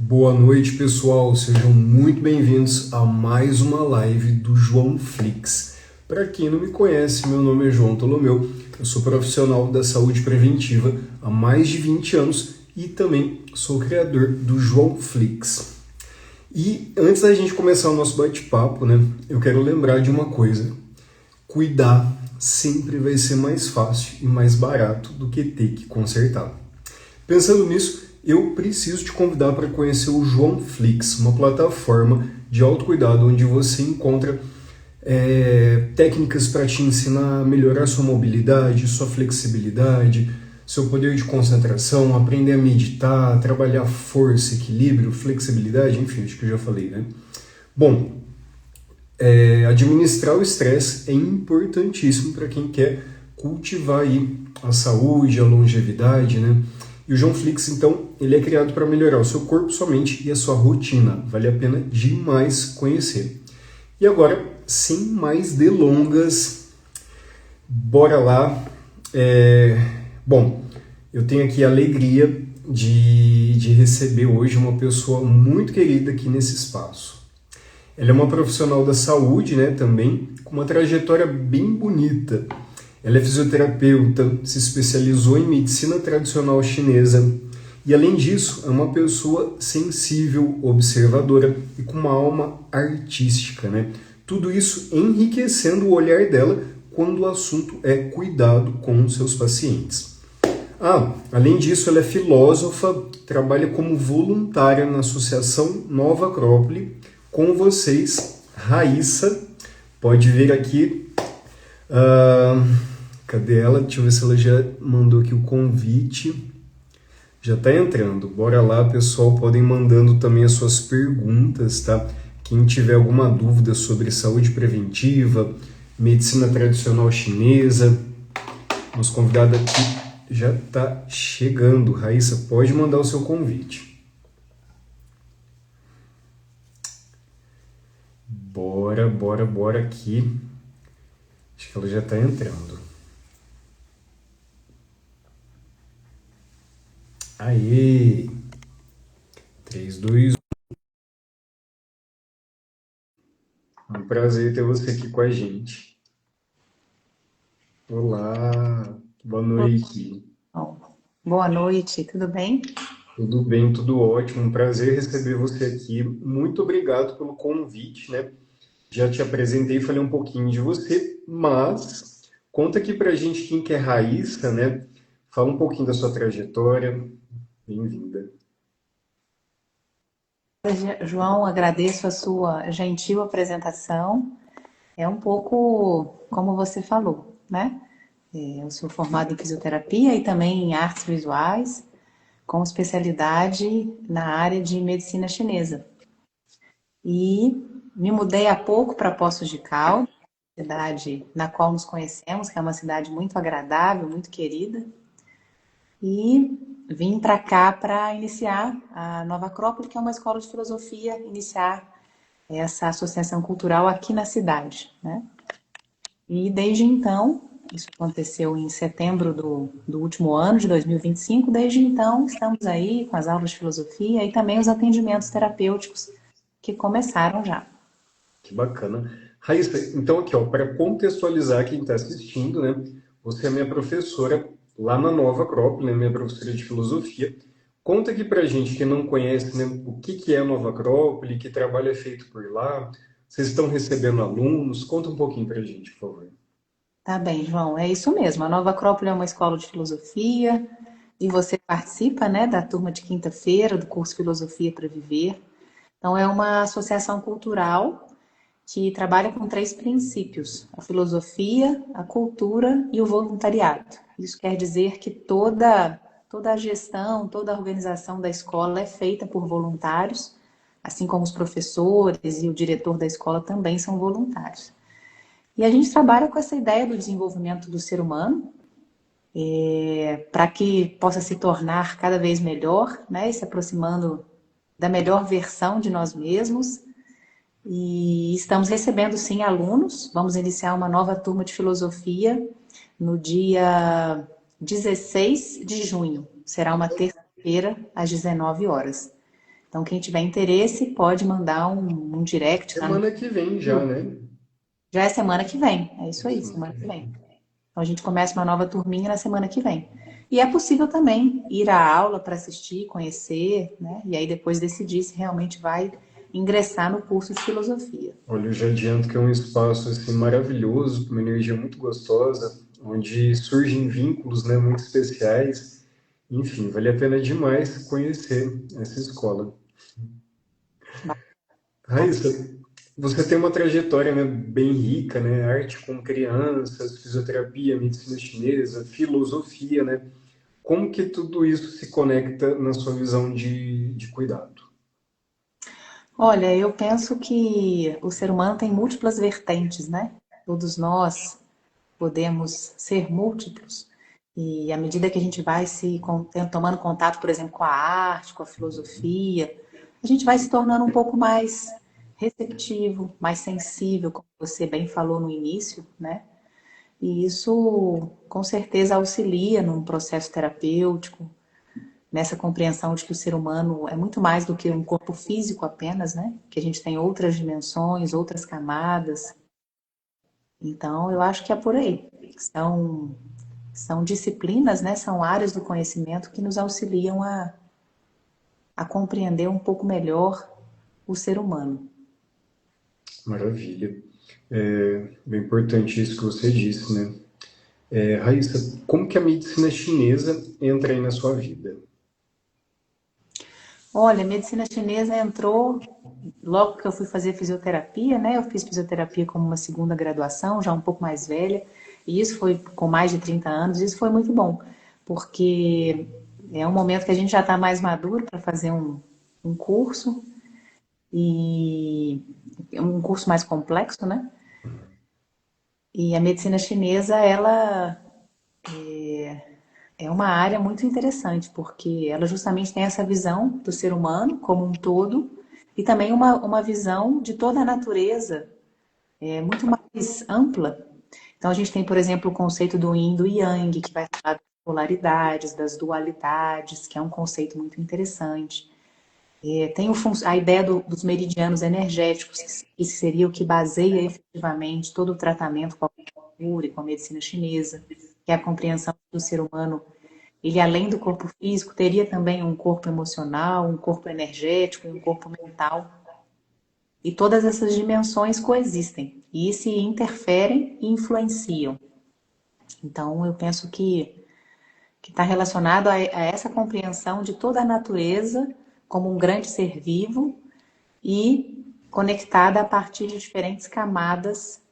Boa noite, pessoal. Sejam muito bem-vindos a mais uma live do João Flix. Para quem não me conhece, meu nome é João Tolomeu. Eu sou profissional da saúde preventiva há mais de 20 anos e também sou criador do João Flix. E antes da gente começar o nosso bate-papo, eu quero lembrar de uma coisa. Cuidar sempre vai ser mais fácil e mais barato do que ter que consertar. Pensando nisso, eu preciso te convidar para conhecer o João Flix, uma plataforma de autocuidado onde você encontra técnicas para te ensinar a melhorar sua mobilidade, sua flexibilidade, seu poder de concentração, aprender a meditar, trabalhar força, equilíbrio, flexibilidade, enfim, acho que eu já falei, né? Bom, administrar o estresse é importantíssimo para quem quer cultivar aí a saúde, a longevidade, né? E o João Flix, então, ele é criado para melhorar o seu corpo, sua mente e a sua rotina. Vale a pena demais conhecer. E agora, sem mais delongas, bora lá. Bom, eu tenho aqui a alegria de receber hoje uma pessoa muito querida aqui nesse espaço. Ela é uma profissional da saúde, né, também, com uma trajetória bem bonita. Ela é fisioterapeuta, se especializou em medicina tradicional chinesa e, além disso, é uma pessoa sensível, observadora e com uma alma artística, né? Tudo isso enriquecendo o olhar dela quando o assunto é cuidado com seus pacientes. Além disso, ela é filósofa, trabalha como voluntária na Associação Nova Acrópole. Com vocês, Raíssa. Pode vir aqui. Cadê ela? Deixa eu ver se ela já mandou aqui o convite. Já está entrando. Bora lá, pessoal. Podem mandando também as suas perguntas, tá? Quem tiver alguma dúvida sobre saúde preventiva, medicina tradicional chinesa, nosso convidado aqui já está chegando. Raíssa, pode mandar o seu convite. Bora aqui. Acho que ela já está entrando. Aê! 3, 2, 1. É um prazer ter você aqui com a gente. Olá, boa noite. Boa noite, tudo bem? Tudo bem, tudo ótimo. Um prazer receber você aqui. Muito obrigado pelo convite, né? Já te apresentei, falei um pouquinho de você, mas conta aqui pra gente quem que é Raíssa, né? Fala um pouquinho da sua trajetória. Bem-vinda. João, agradeço a sua gentil apresentação. É um pouco como você falou, né? Eu sou formada em fisioterapia e também em artes visuais, com especialidade na área de medicina chinesa. E me mudei há pouco para Poços de Caldas, cidade na qual nos conhecemos, que é uma cidade muito agradável, muito querida. E vim para cá para iniciar a Nova Acrópole, que é uma escola de filosofia, iniciar essa associação cultural aqui na cidade, né? E desde então, isso aconteceu em setembro do último ano, de 2025, desde então estamos aí com as aulas de filosofia e também os atendimentos terapêuticos que começaram já. Que bacana. Raíssa, então aqui, ó, para contextualizar quem está assistindo, né? Você é minha professora lá na Nova Acrópole, né, minha professora de filosofia. Conta aqui pra gente que não conhece, né, o que que é a Nova Acrópole, que trabalho é feito por lá. Vocês estão recebendo alunos? Conta um pouquinho pra gente, por favor. Tá bem, João, é isso mesmo. A Nova Acrópole é uma escola de filosofia e você participa, né, da turma de quinta-feira do curso Filosofia para Viver. Então, é uma associação cultural que trabalha com três princípios: a filosofia, a cultura e o voluntariado. Isso quer dizer que toda a gestão, toda a organização da escola é feita por voluntários, assim como os professores e o diretor da escola também são voluntários. E a gente trabalha com essa ideia do desenvolvimento do ser humano, para que possa se tornar cada vez melhor, né, se aproximando da melhor versão de nós mesmos. E estamos recebendo, sim, alunos. Vamos iniciar uma nova turma de filosofia no dia 16 de junho. Será uma terça-feira, às 19 horas. Então, quem tiver interesse pode mandar um direct lá no Semana que vem já, YouTube. né? Já é semana que vem, é isso aí, Semana semana que que vem. vem. Então, a gente começa uma nova turminha na semana que vem. E é possível também ir à aula para assistir, conhecer, né? E aí depois decidir se realmente vai ingressar no curso de filosofia. Olha, eu já adianto que é um espaço assim maravilhoso, com uma energia muito gostosa, onde surgem vínculos, né, muito especiais. Enfim, vale a pena demais conhecer essa escola. Raíssa, você tem uma trajetória, né, bem rica, né? Arte com crianças, fisioterapia, medicina chinesa, filosofia, né? Como que tudo isso se conecta na sua visão de cuidado? Olha, eu penso que o ser humano tem múltiplas vertentes, né? Todos nós podemos ser múltiplos. E à medida que a gente vai tomando contato, por exemplo, com a arte, com a filosofia, a gente vai se tornando um pouco mais receptivo, mais sensível, como você bem falou no início, né? E isso com certeza auxilia num processo terapêutico, nessa compreensão de que o ser humano é muito mais do que um corpo físico apenas, né? Que a gente tem outras dimensões, outras camadas. Então, eu acho que é por aí. São disciplinas, né? São áreas do conhecimento que nos auxiliam a compreender um pouco melhor o ser humano. Maravilha. É bem importante isso que você disse, né? Raíssa, como que a medicina chinesa entra aí na sua vida? Olha, a medicina chinesa entrou logo que eu fui fazer fisioterapia, né? Eu fiz fisioterapia como uma segunda graduação, já um pouco mais velha, e isso foi com mais de 30 anos, isso foi muito bom, porque é um momento que a gente já está mais maduro para fazer um curso, e um curso mais complexo, né? E a medicina chinesa, ela é uma área muito interessante, porque ela justamente tem essa visão do ser humano como um todo, e também uma visão de toda a natureza muito mais ampla. Então, a gente tem, por exemplo, o conceito do yin e do yang, que vai falar das polaridades, das dualidades, que é um conceito muito interessante. Tem a ideia dos meridianos energéticos, que seria o que baseia efetivamente todo o tratamento com a acupuntura e com a medicina chinesa, que é a compreensão do ser humano. Ele, além do corpo físico, teria também um corpo emocional, um corpo energético e um corpo mental. E todas essas dimensões coexistem e se interferem e influenciam. Então, eu penso que está relacionado a essa compreensão de toda a natureza como um grande ser vivo e conectada a partir de diferentes camadas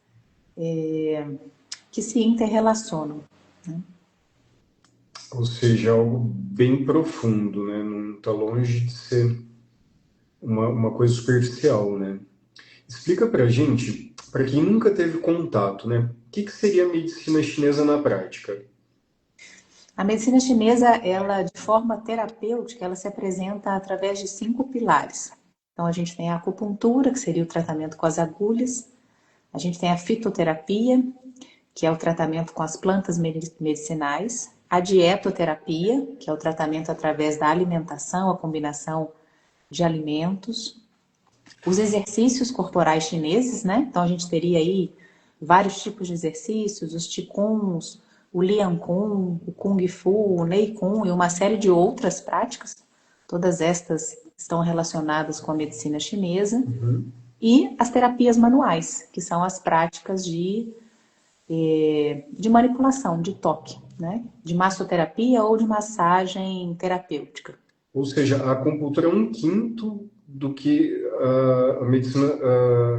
que se interrelacionam. Ou seja, algo bem profundo, né? Não está longe de ser uma coisa superficial, né? Explica pra gente, para quem nunca teve contato, né? O que seria a medicina chinesa na prática? A medicina chinesa, ela de forma terapêutica, ela se apresenta através de 5 pilares. Então a gente tem a acupuntura, que seria o tratamento com as agulhas. A gente tem a fitoterapia, que é o tratamento com as plantas medicinais. A dietoterapia, que é o tratamento através da alimentação, a combinação de alimentos. Os exercícios corporais chineses, né? Então a gente teria aí vários tipos de exercícios, os Qigong's, o Lian Kung, o Kung Fu, o Nei Kung e uma série de outras práticas. Todas estas estão relacionadas com a medicina chinesa. Uhum. E as terapias manuais, que são as práticas de manipulação, de toque, né? De massoterapia ou de massagem terapêutica. Ou seja, a acupuntura é um quinto do que a medicina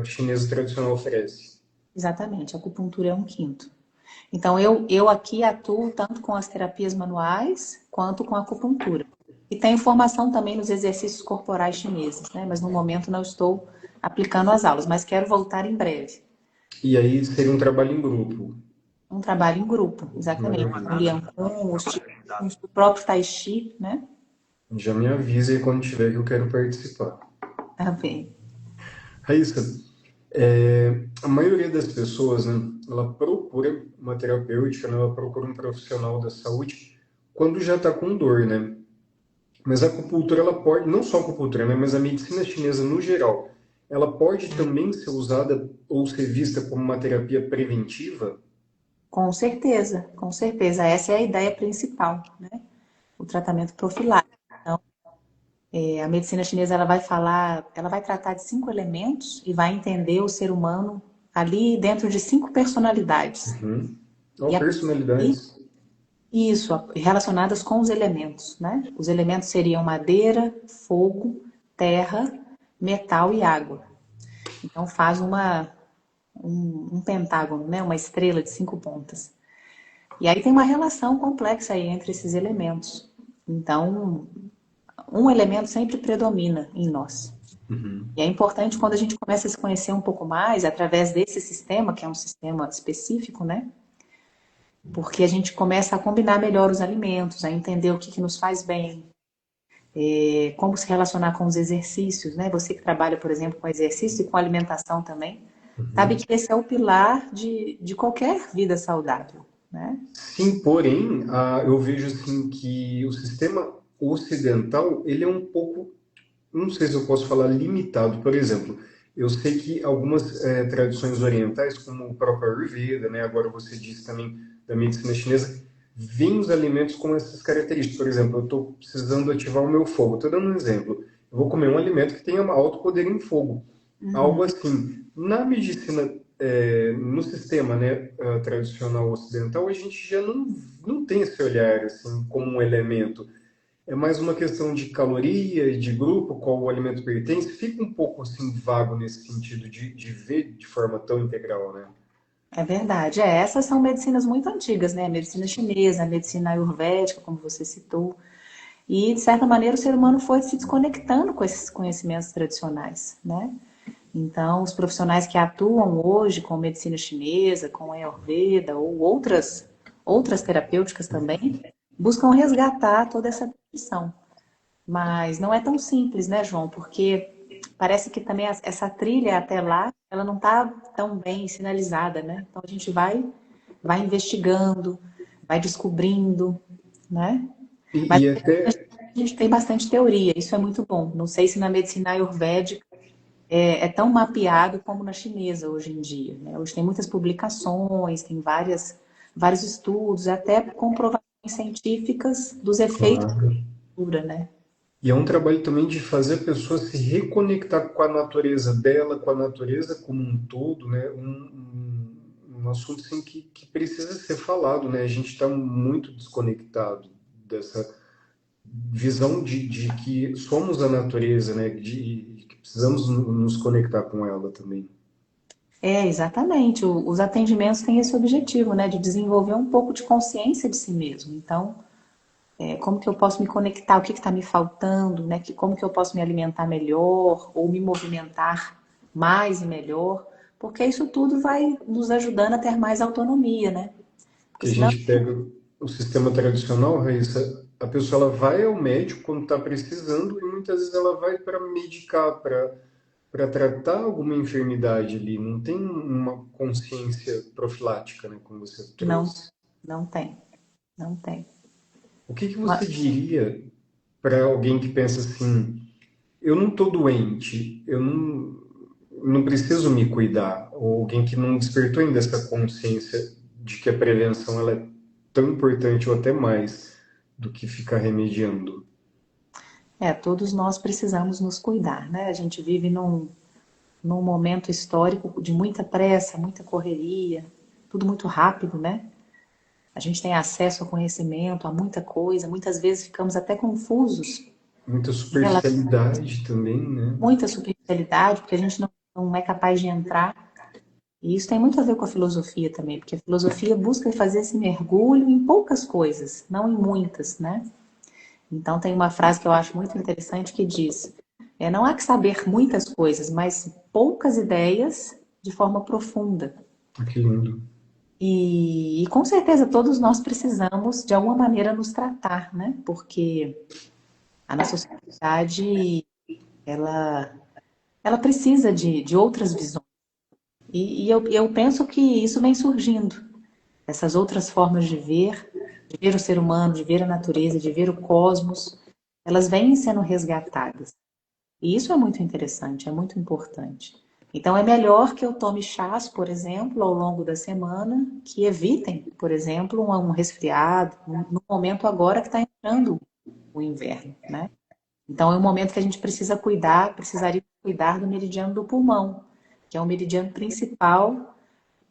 chinesa tradicional oferece. Exatamente, a acupuntura é um quinto. Então, eu aqui atuo tanto com as terapias manuais quanto com a acupuntura. E tenho formação também nos exercícios corporais chineses, né? Mas no momento não estou aplicando as aulas, mas quero voltar em breve. E aí seria um trabalho em grupo. Um trabalho em grupo, exatamente. O Maravilha. Lian Kung, os Qigong, o próprio Tai Chi, né? Já me avisa aí quando tiver que eu quero participar. Tá bem. Raíssa, a maioria das pessoas, né, ela procura uma terapêutica, né, ela procura um profissional da saúde quando já está com dor, né? Mas a acupuntura, ela pode, não só a acupuntura, né, mas a medicina chinesa no geral, ela pode também ser usada ou ser vista como uma terapia preventiva? Com certeza, com certeza. Essa é a ideia principal, né? O tratamento profilático. Então, a medicina chinesa ela vai falar, ela vai tratar de 5 elementos e vai entender o ser humano ali dentro de 5 personalidades. Uhum. E Ou a partir personalidades. isso, relacionadas com os elementos, né? Os elementos seriam madeira, fogo, terra, metal e água. Então faz um pentágono, né? Uma estrela de 5 pontas. E aí tem uma relação complexa aí entre esses elementos. Então, um elemento sempre predomina em nós. Uhum. E é importante quando a gente começa a se conhecer um pouco mais, através desse sistema, que é um sistema específico, né? Porque a gente começa a combinar melhor os alimentos, a entender o que, que nos faz bem, como se relacionar com os exercícios, né? Você que trabalha, por exemplo, com exercício e com alimentação também, sabe Uhum. que esse é o pilar de qualquer vida saudável, né? Sim, porém, eu vejo assim que o sistema ocidental, ele é um pouco, não sei se eu posso falar limitado. Por exemplo, eu sei que algumas tradições orientais, como o próprio Ayurveda, né, agora você disse também da medicina chinesa, vêm os alimentos com essas características. Por exemplo, eu estou precisando ativar o meu fogo. Estou dando um exemplo. Eu vou comer um alimento que tenha um alto poder em fogo. Algo Uhum. assim. Na medicina, no sistema, né, tradicional ocidental, a gente já não tem esse olhar assim como um elemento. É mais uma questão de caloria, de grupo, qual o alimento pertence. Fica um pouco assim vago nesse sentido de ver de forma tão integral, né? É verdade. Essas são medicinas muito antigas, né? A medicina chinesa, a medicina ayurvédica, como você citou. E, de certa maneira, o ser humano foi se desconectando com esses conhecimentos tradicionais, né? Então, os profissionais que atuam hoje com medicina chinesa, com Ayurveda ou outras terapêuticas também, buscam resgatar toda essa tradição. Mas não é tão simples, né, João? Porque parece que também essa trilha até lá, ela não está tão bem sinalizada, né? Então a gente vai investigando, vai descobrindo, né? Mas E até a gente tem bastante teoria, isso é muito bom. Não sei se na medicina ayurvédica é tão mapeado como na chinesa hoje em dia, né? Hoje tem muitas publicações, tem vários estudos, até comprovações científicas dos efeitos da claro. cultura, né? E é um trabalho também de fazer a pessoa se reconectar com a natureza dela, com a natureza como um todo, né? Um assunto assim, que precisa ser falado, né? A gente está muito desconectado dessa visão de que somos a natureza, né? De que precisamos nos conectar com ela também. Exatamente. Os atendimentos têm esse objetivo, né, de desenvolver um pouco de consciência de si mesmo. Então, como que eu posso me conectar? O que está me faltando, né? Como que eu posso me alimentar melhor ou me movimentar mais e melhor? Porque isso tudo vai nos ajudando a ter mais autonomia, né? Porque Que a senão, gente pega o sistema tradicional, Raíssa, a pessoa ela vai ao médico quando está precisando e muitas vezes ela vai para medicar, para tratar alguma enfermidade ali. Não tem uma consciência profilática, né, como você não, trouxe. não tem, não tem. O que que você Mas, diria para alguém que pensa assim, eu não estou doente, eu não preciso me cuidar, ou alguém que não despertou ainda essa consciência de que a prevenção ela é tão importante ou até mais do que ficar remediando. todos nós precisamos nos cuidar, né? A gente vive num momento histórico de muita pressa, muita correria, tudo muito rápido, né? A gente tem acesso ao conhecimento, a muita coisa, muitas vezes ficamos até confusos Muita em relação superficialidade também, né? a muita superficialidade, porque a gente não é capaz de entrar. E isso tem muito a ver com a filosofia também, porque a filosofia busca fazer esse mergulho em poucas coisas, não em muitas, né? Então tem uma frase que eu acho muito interessante que diz: não há que saber muitas coisas, mas poucas ideias de forma profunda. Ah, que lindo. E com certeza todos nós precisamos de alguma maneira nos tratar, né? Porque a nossa sociedade ela, ela precisa de outras visões. E eu penso que isso vem surgindo, essas outras formas de ver o ser humano, de ver a natureza, de ver o cosmos. elas vêm sendo resgatadas. E isso é muito interessante, é muito importante. Então, é melhor que eu tome chás, por exemplo, ao longo da semana, que evitem, por exemplo, um resfriado, no momento agora que está entrando o inverno, né? Então, é um momento que a gente precisa cuidar, precisaria cuidar do meridiano do pulmão, que é o meridiano principal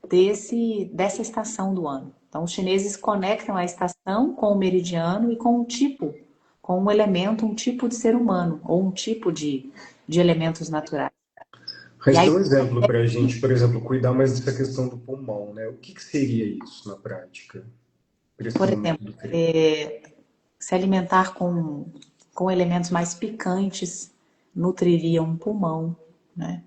dessa estação do ano. Então, os chineses conectam a estação com o meridiano e com um tipo, com um elemento, um tipo de ser humano, ou um tipo de elementos naturais. E Mas dá aí, um exemplo para a gente, por exemplo, cuidar mais dessa questão do pulmão, né? O que, que seria isso na prática, para esse por momento exemplo, do frio? se alimentar com elementos mais picantes nutririam um pulmão, né?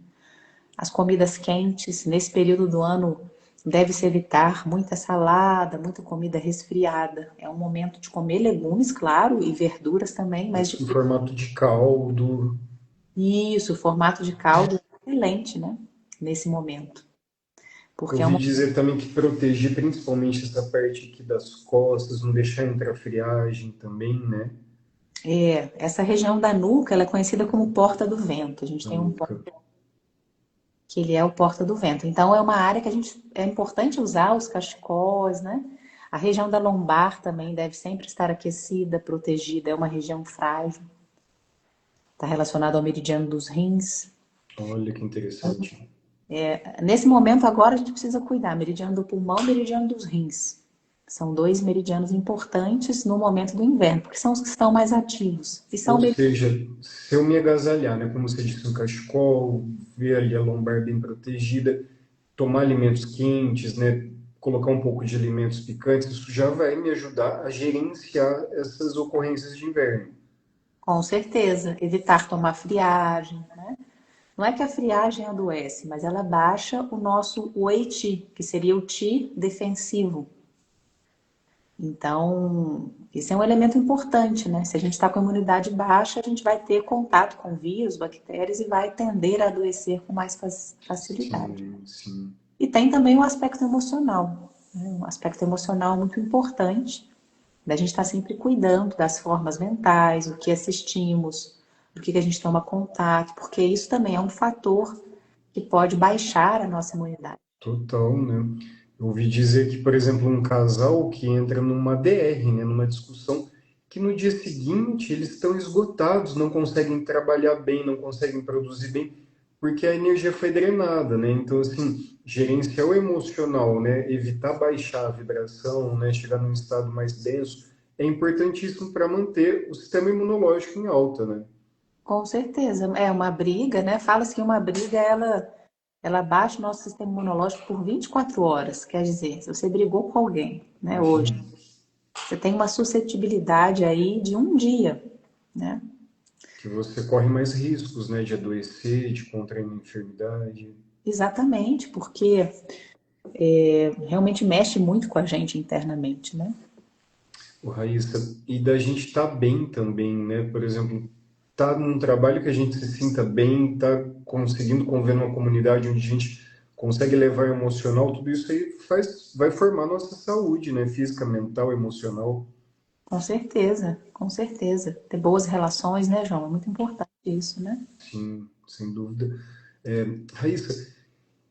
As comidas quentes, nesse período do ano, deve-se evitar muita salada, muita comida resfriada. É um momento de comer legumes, claro, e verduras também, mas Em formato de caldo. isso, o formato de caldo é excelente, né? Nesse momento. Eu Porque é ouvi uma dizer também que proteger principalmente essa parte aqui das costas, não deixar entrar friagem também, né? essa região da nuca, ela é conhecida como Porta do Vento. A gente Na tem um nuca. ponto que ele é o Porta do Vento. Então é uma área que a gente é importante usar os cachecóis, né? A região da lombar também deve sempre estar aquecida, protegida. É uma região frágil. Está relacionado ao meridiano dos rins. Olha que interessante. Nesse momento agora a gente precisa cuidar, meridiano do pulmão, meridiano dos rins. São dois meridianos importantes no momento do inverno, porque são os que estão mais ativos. E são Ou seja, se eu me agasalhar, né, como você disse, um cachecol, ver ali a lombar bem protegida, tomar alimentos quentes, né, colocar um pouco de alimentos picantes, isso já vai me ajudar a gerenciar essas ocorrências de inverno. com certeza, evitar tomar friagem, né? Não é que a friagem adoece, mas ela baixa o nosso Wei Qi, que seria o Qi defensivo. Então, esse é um elemento importante, né? Se a gente está com a imunidade baixa, a gente vai ter contato com vírus, bactérias e vai tender a adoecer com mais facilidade. Sim, sim. E tem também o aspecto emocional, né? Um aspecto emocional muito importante, da gente estar sempre cuidando das formas mentais, o que assistimos, do que a gente toma contato, porque isso também é um fator que pode baixar a nossa imunidade. Total, né? Eu ouvi dizer que, por exemplo, um casal que entra numa DR, né, numa discussão, que no dia seguinte eles estão esgotados, não conseguem trabalhar bem, não conseguem produzir bem, porque a energia foi drenada, né? Então, assim, gerenciar o emocional, né, evitar baixar a vibração, né, chegar num estado mais denso, é importantíssimo para manter o sistema imunológico em alta, né? Com certeza, é uma briga, né? Fala-se que uma briga ela baixa o nosso sistema imunológico por 24 horas. Quer dizer, se você brigou com alguém, né, hoje, Imagina você tem uma suscetibilidade aí de um dia, né? que você corre mais riscos, né, de adoecer, de contrair uma enfermidade. Exatamente, porque realmente mexe muito com a gente internamente, né? O Raíssa, e da gente estar bem também, né? Por exemplo, tá num trabalho que a gente se sinta bem, tá conseguindo conviver numa comunidade onde a gente consegue levar o emocional, tudo isso aí vai formar nossa saúde, né? Física, mental, emocional. Com certeza, com certeza. Ter boas relações, né, João? É muito importante isso, né? Sim, sem dúvida. Raíssa,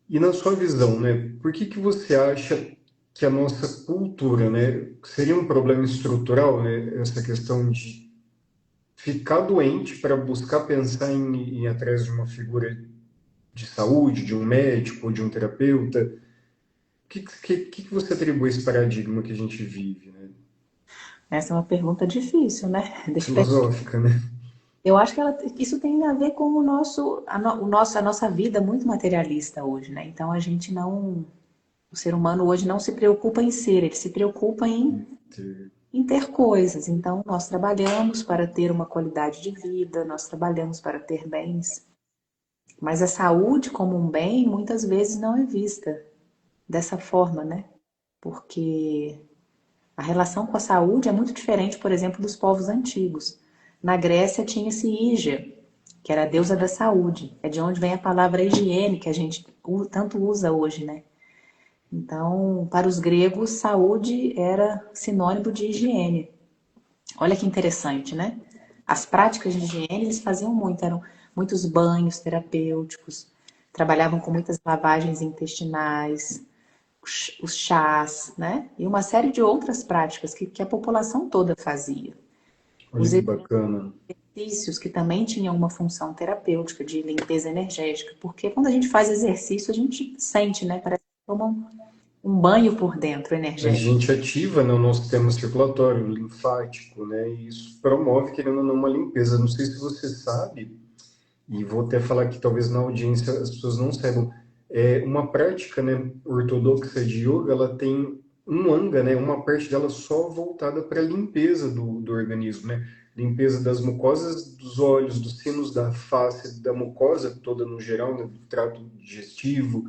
e na sua visão, né? Por que que você acha que a nossa cultura, né, seria um problema estrutural, né? Essa questão de ficar doente para buscar pensar em ir atrás de uma figura de saúde, de um médico ou de um terapeuta. O que você atribui a esse paradigma que a gente vive, né? Essa é uma pergunta difícil, né? Deixa eu Filosófica, né? Eu acho que isso tem a ver com a nossa vida muito materialista hoje, né? Então a gente não, o ser humano hoje não se preocupa em ser, ele se preocupa em ter coisas. Então nós trabalhamos para ter uma qualidade de vida, nós trabalhamos para ter bens, mas a saúde como um bem muitas vezes não é vista dessa forma, né? Porque a relação com a saúde é muito diferente, por exemplo, dos povos antigos. Na Grécia tinha-se Ígia, que era a deusa da saúde. É de onde vem a palavra higiene, que a gente tanto usa hoje, né? Então, para os gregos, saúde era sinônimo de higiene. Olha que interessante, né? As práticas de higiene eles faziam muito, eram muitos banhos terapêuticos, trabalhavam com muitas lavagens intestinais, os chás, né? E uma série de outras práticas que a população toda fazia. Olha Os que bacana. exercícios que também tinham uma função terapêutica de limpeza energética, porque quando a gente faz exercício, a gente sente, né? Parece que toma um banho por dentro A energético. gente ativa, né, o nosso sistema circulatório, linfático, né, e isso promove, querendo ou não, uma limpeza. Não sei se você sabe, e vou até falar que talvez na audiência as pessoas não saibam, uma prática, né, ortodoxa de yoga, ela tem um anga, né, uma parte dela só voltada para a limpeza do organismo, né, limpeza das mucosas dos olhos, dos sinos da face, da mucosa toda no geral, né, do trato digestivo,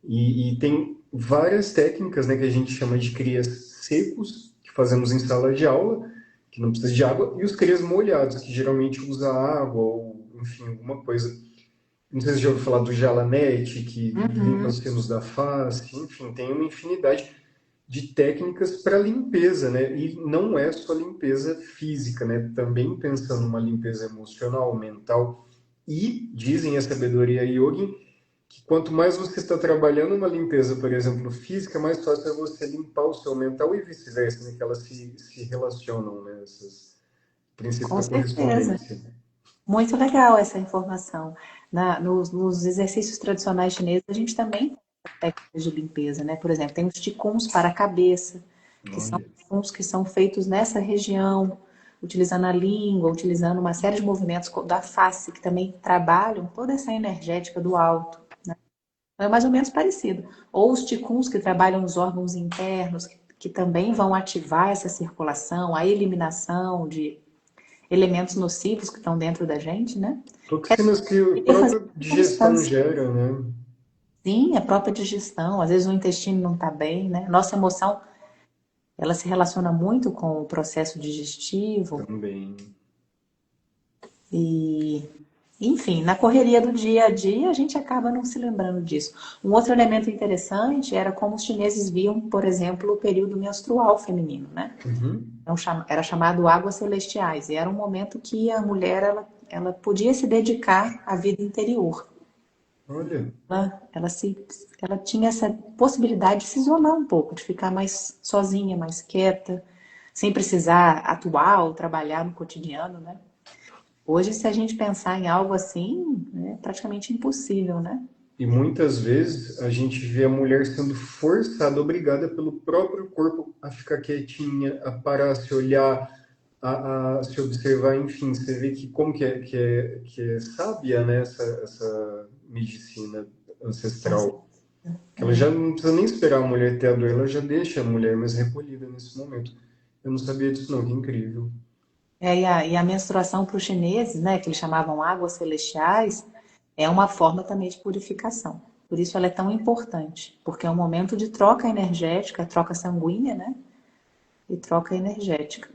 e tem várias técnicas, né, que a gente chama de crias secos, que fazemos em sala de aula, que não precisa de água, e os crias molhados, que geralmente usa água ou, enfim, alguma coisa. Não sei se você já ouviu falar do Jalanete, que limpa Uhum, os fios da face, enfim, tem uma infinidade de técnicas para limpeza, né? E não é só limpeza física, né? Também pensando numa limpeza emocional, mental. E dizem a sabedoria yogi que quanto mais você está trabalhando uma limpeza, por exemplo, física, mais fácil é você limpar o seu mental e vice-versa, né? Que elas se relacionam, né? Esses princípios com da certeza. correspondência. Muito legal essa informação. Nos exercícios tradicionais chineses, a gente também tem técnicas de limpeza, né? Por exemplo, tem os ticuns para a cabeça, que são Olha, ticuns que são feitos nessa região, utilizando a língua, utilizando uma série de movimentos da face, que também trabalham toda essa energética do alto. Então, é mais ou menos parecido. Ou os ticuns que trabalham os órgãos internos, que também vão ativar essa circulação, a eliminação de elementos nocivos que estão dentro da gente, né? toxinas que a Queria fazer própria muita digestão distância. gera, né? Sim, a própria digestão, às vezes o intestino não está bem, né? Nossa emoção, ela se relaciona muito com o processo digestivo Também. e, enfim, na correria do dia a dia a gente acaba não se lembrando disso. Um outro elemento interessante era como os chineses viam, por exemplo, o período menstrual feminino, né? Uhum. Então, era chamado águas celestiais e era um momento que a mulher ela podia se dedicar à vida interior. Olha, Ela, ela tinha essa possibilidade de se isolar um pouco, de ficar mais sozinha, mais quieta, sem precisar atuar ou trabalhar no cotidiano, né? Hoje, se a gente pensar em algo assim, é praticamente impossível, né? e muitas vezes a gente vê a mulher sendo forçada, obrigada pelo próprio corpo a ficar quietinha, a parar, a se olhar, a se observar, enfim, você vê que como que é sábia, né, essa medicina Com ancestral, certeza. que ela já não precisa nem esperar a mulher ter a dor, ela já deixa a mulher mais recolhida nesse momento. Eu não sabia disso não, que incrível. E a menstruação para os chineses, né, que eles chamavam águas celestiais, é uma forma também de purificação. Por isso ela é tão importante, porque é um momento de troca energética, troca sanguínea, né? E troca energética.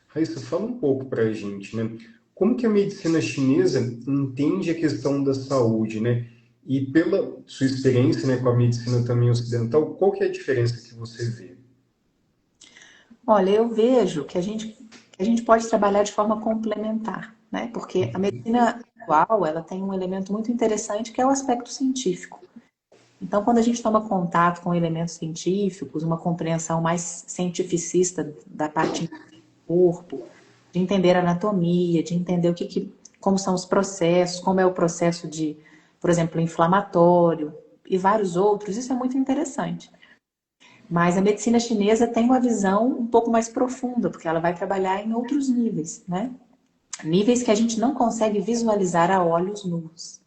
Raíssa, fala um pouco pra gente, né? Como que a medicina chinesa entende a questão da saúde, né? E pela sua experiência, né, com a medicina também ocidental, qual que é a diferença que você vê? Olha, eu vejo que a gente pode trabalhar de forma complementar, né? Porque a medicina atual, ela tem um elemento muito interessante que é o aspecto científico. Então, quando a gente toma contato com elementos científicos, uma compreensão mais cientificista da parte do corpo, de entender a anatomia, de entender como são os processos, como é o processo de, por exemplo, inflamatório e vários outros, isso é muito interessante. Mas a medicina chinesa tem uma visão um pouco mais profunda, porque ela vai trabalhar em outros níveis, né? Níveis que a gente não consegue visualizar a olhos nus.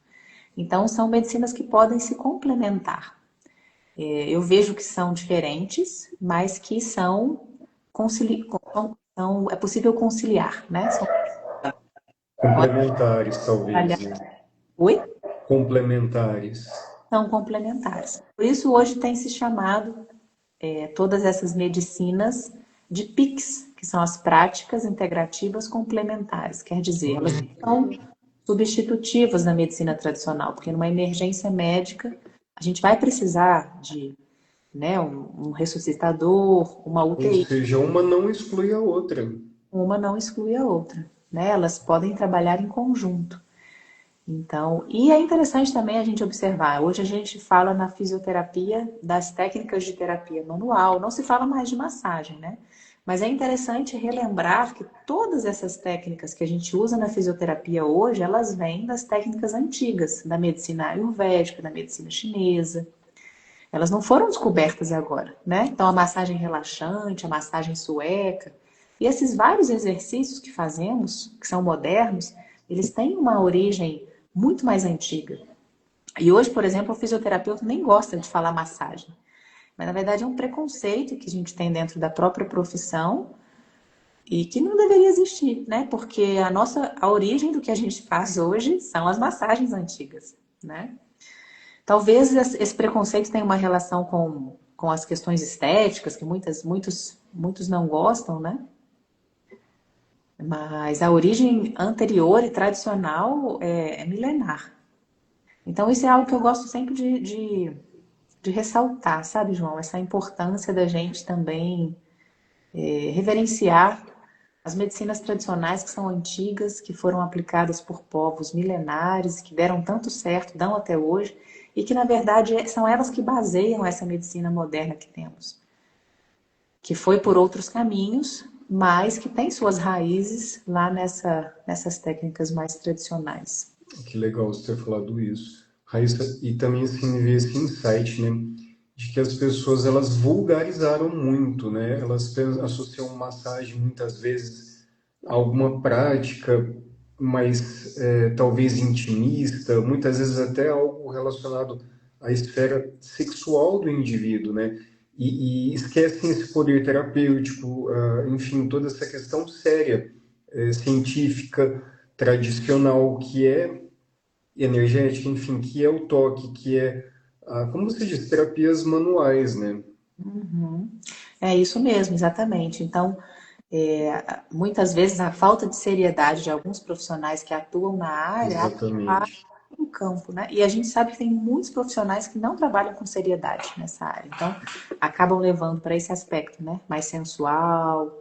Então, são medicinas que podem se complementar. Eu vejo que são diferentes, mas que é possível conciliar, né? Complementares, talvez, né? Oi? Complementares. São complementares. Por isso, hoje tem se chamado todas essas medicinas de PICs, que são as práticas integrativas complementares. Quer dizer, elas Olha, são substitutivas da medicina tradicional, porque numa emergência médica a gente vai precisar de, né, um ressuscitador, uma ou UTI, seja, uma não exclui a outra. uma não exclui a outra. né? Elas podem trabalhar em conjunto. Então, e é interessante também a gente observar. Hoje a gente fala na fisioterapia das técnicas de terapia manual, não se fala mais de massagem, né? Mas é interessante relembrar que todas essas técnicas que a gente usa na fisioterapia hoje, elas vêm das técnicas antigas, da medicina ayurvédica, da medicina chinesa. Elas não foram descobertas agora, né? Então, a massagem relaxante, a massagem sueca, e esses vários exercícios que fazemos, que são modernos, eles têm uma origem muito mais antiga. E hoje, por exemplo, o fisioterapeuta nem gosta de falar massagem. Mas, na verdade, é um preconceito que a gente tem dentro da própria profissão e que não deveria existir, né? Porque a origem do que a gente faz hoje são as massagens antigas, né? Talvez esse preconceito tenha uma relação com as questões estéticas, que muitos não gostam, né? Mas a origem anterior e tradicional é milenar. Então, isso é algo que eu gosto sempre de ressaltar, sabe, João? Essa importância da gente também reverenciar as medicinas tradicionais que são antigas, que foram aplicadas por povos milenares, que deram tanto certo, dão até hoje, e que, na verdade, são elas que baseiam essa medicina moderna que temos, que foi por outros caminhos, mas que tem suas raízes lá nessas técnicas mais tradicionais. Que legal você ter falado isso. Raíssa, e também assim, ver esse insight, né? De que as pessoas elas vulgarizaram muito, né? Elas associam massagem muitas vezes a alguma prática mais talvez intimista, muitas vezes até algo relacionado à esfera sexual do indivíduo, né? E esquecem esse poder terapêutico, enfim, toda essa questão séria, científica, tradicional, que é energética, enfim, que é o toque, que é, como você diz, terapias manuais, né? Uhum. É isso mesmo, exatamente. Então, muitas vezes a falta de seriedade de alguns profissionais que atuam na área atrapalha Exatamente. o campo, né? E a gente sabe que tem muitos profissionais que não trabalham com seriedade nessa área. Então, acabam levando para esse aspecto, né? Mais sensual,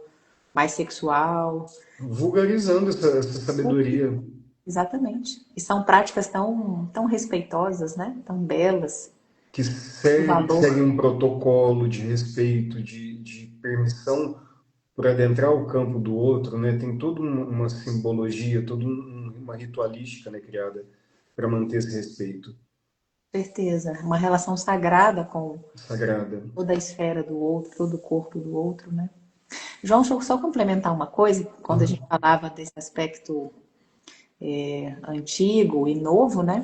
mais sexual. Vulgarizando essa sabedoria, Exatamente. E são práticas tão respeitosas, né? Tão belas, que o segue valor. um protocolo de respeito, de permissão por adentrar o campo do outro, né? Tem toda uma simbologia, toda uma ritualística, né, criada para manter esse respeito Certeza, uma relação sagrada com sagrada. toda a esfera do outro, todo o corpo do outro, né? João, deixa eu só complementar uma coisa, quando a gente Ah, falava desse aspecto antigo e novo, né?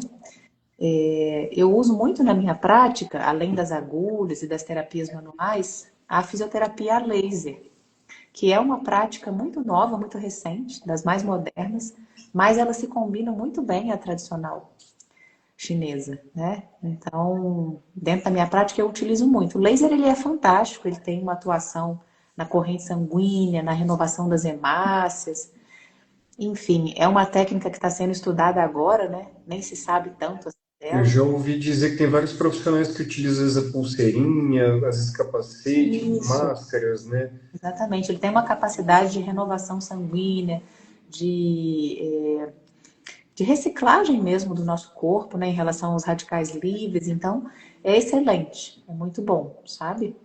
Eu uso muito na minha prática, além das agulhas e das terapias manuais, a fisioterapia a laser, que é uma prática muito nova, muito recente, das mais modernas, mas ela se combina muito bem à tradicional chinesa, né? Então, dentro da minha prática eu utilizo muito. O laser ele é fantástico, ele tem uma atuação na corrente sanguínea, na renovação das hemácias. Enfim, é uma técnica que está sendo estudada agora, né? Nem se sabe tanto assim eu dela. já ouvi dizer que tem vários profissionais que utilizam essa pulseirinha, às vezes capacete, Isso, máscaras, né? exatamente. Ele tem uma capacidade de renovação sanguínea, de, eh, de reciclagem mesmo do nosso corpo, né? Em relação aos radicais livres. Então, é excelente, é muito bom, sabe?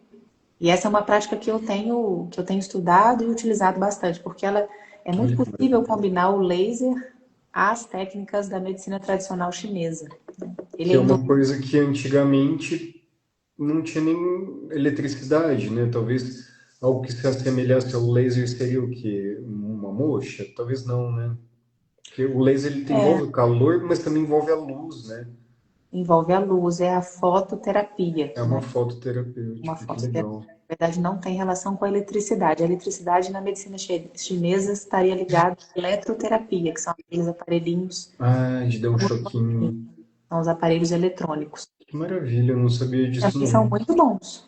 E essa é uma prática que eu tenho estudado e utilizado bastante, porque ela é muito Olha que possível maravilha. combinar o laser às técnicas da medicina tradicional chinesa. Ele Que é é uma coisa que antigamente não tinha nem eletricidade, né? Talvez algo que se assemelhasse ao laser seria o quê? Uma moxa? Talvez não, né? Porque o laser ele envolve o calor, mas também envolve a luz, né? envolve a luz, é a fototerapia, É uma né? Uma fototerapêutica, que fototerapia. legal. Na verdade, não tem relação com a eletricidade. A eletricidade na medicina chinesa estaria ligada à eletroterapia, que são aqueles aparelhinhos, Ah, de dar um choquinho. são os aparelhos eletrônicos. Que maravilha, eu não sabia disso Também são não. muito bons.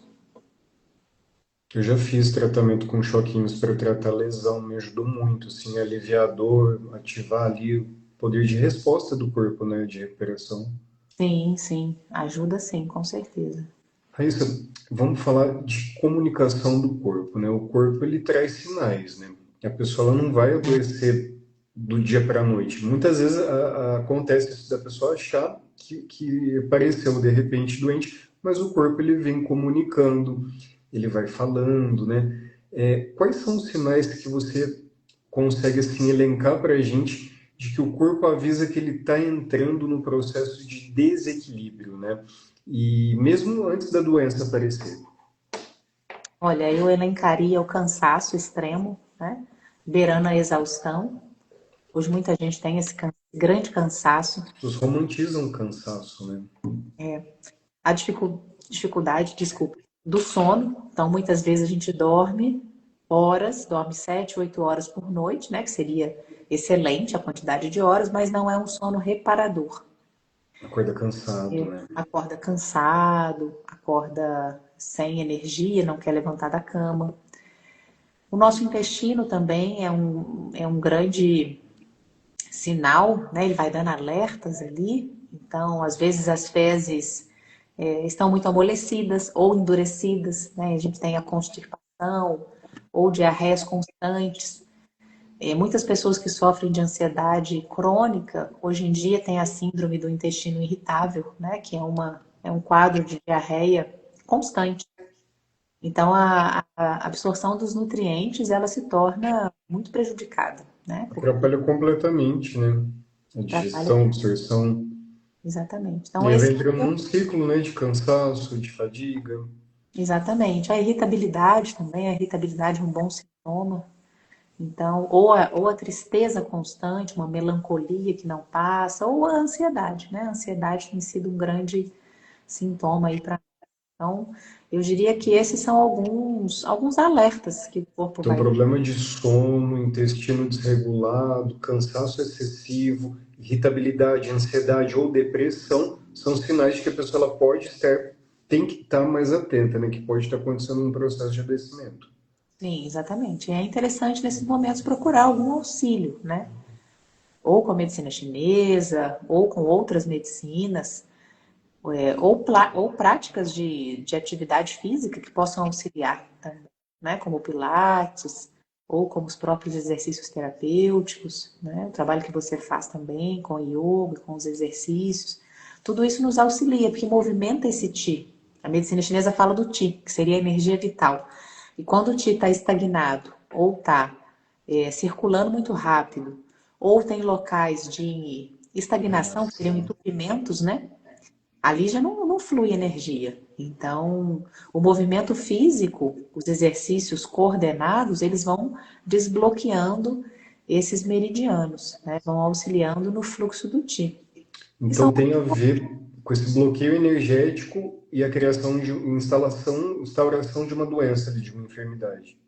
Eu já fiz tratamento com choquinhos para tratar lesão, me ajudou muito, assim, aliviar a dor, ativar ali o poder de resposta do corpo, né, de recuperação. Sim, sim, ajuda sim, com certeza. Raíssa, vamos falar de comunicação do corpo, né? O corpo ele traz sinais, né? A pessoa ela não vai adoecer do dia para a noite. Muitas vezes acontece isso da pessoa achar que apareceu de repente doente, mas o corpo ele vem comunicando, ele vai falando, né? Quais são os sinais que você consegue assim elencar para a gente de que o corpo avisa que ele está entrando no processo de desequilíbrio, né? E mesmo antes da doença aparecer. Olha, eu elencaria o cansaço extremo, né? Beirando a exaustão. Hoje muita gente tem esse grande cansaço, As pessoas romantizam o cansaço, né? a dificuldade, desculpa, do sono. Então, muitas vezes a gente dorme horas, dorme 7, 8 horas por noite, né? Que seria excelente a quantidade de horas, mas não é um sono reparador. Acorda cansado, né? Acorda cansado, acorda sem energia, não quer levantar da cama. O nosso intestino também é um grande sinal, né? Ele vai dando alertas ali. Então, às vezes as fezes estão muito amolecidas ou endurecidas, né? A gente tem a constipação ou diarreias constantes. Muitas pessoas que sofrem de ansiedade crônica, hoje em dia têm a síndrome do intestino irritável, né? Que é um quadro de diarreia constante. Então, a absorção dos nutrientes, ela se torna muito prejudicada, né? Porque Atrapalha completamente, né? A atrapalha. digestão, a absorção. Exatamente. E Então, aí vai esse entrando num ciclo, né? De cansaço, de fadiga. exatamente. A irritabilidade também, a irritabilidade é um bom sintoma. Então, ou a tristeza constante, uma melancolia que não passa, ou a ansiedade, né? A ansiedade tem sido um grande sintoma aí para. Então, eu diria que esses são alguns alertas que o corpo Então, vai. problema de sono, intestino desregulado, cansaço excessivo, irritabilidade, ansiedade ou depressão são sinais de que a pessoa ela pode estar, tem que estar mais atenta, né? Que pode estar acontecendo um processo de adoecimento. Sim, exatamente. É interessante nesses momentos procurar algum auxílio, né? Ou com a medicina chinesa, ou com outras medicinas, ou práticas de atividade física que possam auxiliar também, né? Como o Pilates, ou como os próprios exercícios terapêuticos, né? O trabalho que você faz também com o yoga, com os exercícios. Tudo isso nos auxilia, porque movimenta esse Qi. A medicina chinesa fala do Qi, que seria a energia vital. E quando o Qi está estagnado, ou está circulando muito rápido, ou tem locais de estagnação, que seriam Sim. entupimentos, né? Ali já não flui energia. Então, o movimento físico, os exercícios coordenados, eles vão desbloqueando esses meridianos, né? Vão auxiliando no fluxo do Qi. E Então são tem a ver com esse bloqueio energético e a criação de instauração de uma doença, de uma enfermidade.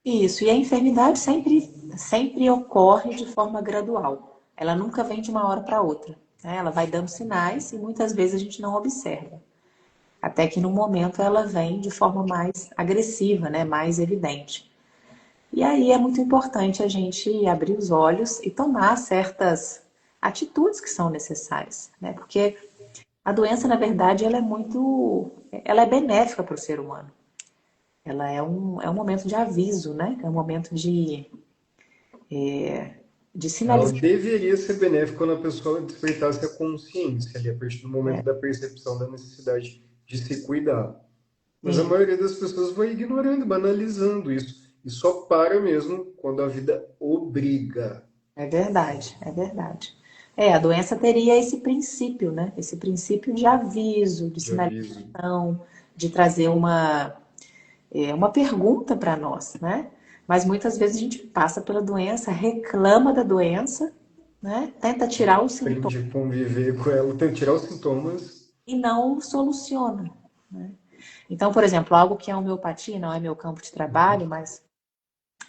isso. E a enfermidade sempre ocorre de forma gradual. Ela nunca vem de uma hora para outra, né? Ela vai dando sinais e muitas vezes a gente não observa. Até que no momento ela vem de forma mais agressiva, né? Mais evidente. E aí é muito importante a gente abrir os olhos e tomar certas atitudes que são necessárias, né? Porque a doença, na verdade, ela é benéfica para o ser humano. Ela é um momento de aviso, né? É um momento de Ela sinalização. deveria ser benéfica quando a pessoa despertasse a consciência ali, a partir do momento da percepção da necessidade de se cuidar. Mas a Sim, maioria das pessoas vai ignorando, banalizando isso. E só para mesmo quando a vida obriga. é verdade, é verdade. A doença teria esse princípio, né? Esse princípio de aviso, de De aviso. sinalização, de trazer uma pergunta para nós, né? Mas muitas vezes a gente passa pela doença, reclama da doença, né? Tenta tirar o sintoma Aprende a conviver com ela, tem que tirar os sintomas. e não soluciona, né? Então, por exemplo, algo que é homeopatia, não é meu campo de trabalho, mas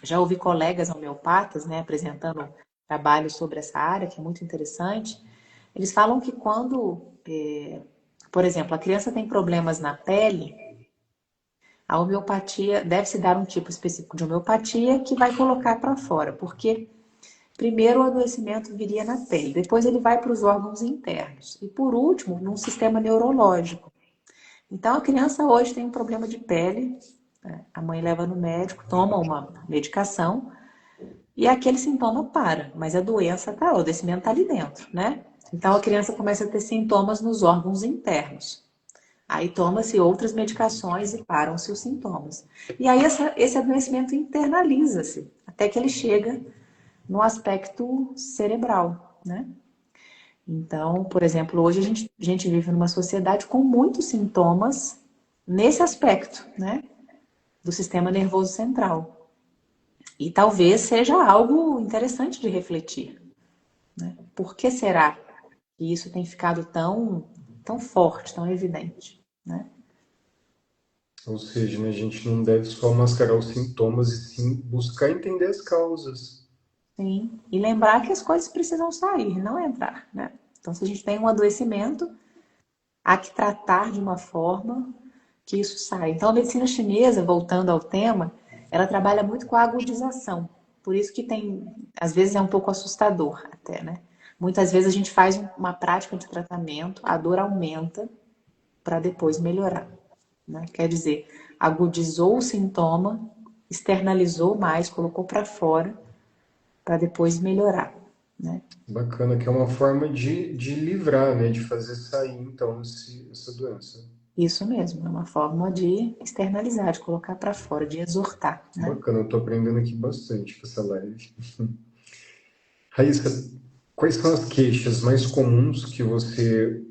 já ouvi colegas homeopatas, né, apresentando trabalho sobre essa área, que é muito interessante. Eles falam que quando, por exemplo, a criança tem problemas na pele, a homeopatia deve-se dar um tipo específico de homeopatia que vai colocar para fora, porque primeiro o adoecimento viria na pele, depois ele vai para os órgãos internos e por último, num sistema neurológico. Então a criança hoje tem um problema de pele, né? A mãe leva no médico, toma uma medicação, e aquele sintoma para, mas a doença tá, o adoecimento está ali dentro, né? Então a criança começa a ter sintomas nos órgãos internos. Aí toma-se outras medicações e param-se os sintomas. E aí esse adoecimento internaliza-se, até que ele chega no aspecto cerebral, né? Então, por exemplo, hoje a gente vive numa sociedade com muitos sintomas nesse aspecto, né? Do sistema nervoso central. E talvez seja algo interessante de refletir, né? Por que será que isso tem ficado tão forte, tão evidente, né? Ou seja, né, a gente não deve só mascarar os sintomas e sim buscar entender as causas. Sim. E lembrar que as coisas precisam sair, não entrar, né? Então, se a gente tem um adoecimento, há que tratar de uma forma que isso saia. Então, a medicina chinesa, voltando ao tema, ela trabalha muito com a agudização. Por isso que tem, às vezes é um pouco assustador até, né? Muitas vezes a gente faz uma prática de tratamento, a dor aumenta para depois melhorar, né? Quer dizer, agudizou o sintoma, externalizou mais, colocou para fora para depois melhorar, né? Bacana, que é uma forma de livrar, né, de fazer sair então essa doença. Isso mesmo, é uma forma de externalizar, de colocar para fora, de exortar, né? Bacana, eu tô aprendendo aqui bastante com essa live. Raíssa, quais são as queixas mais comuns que você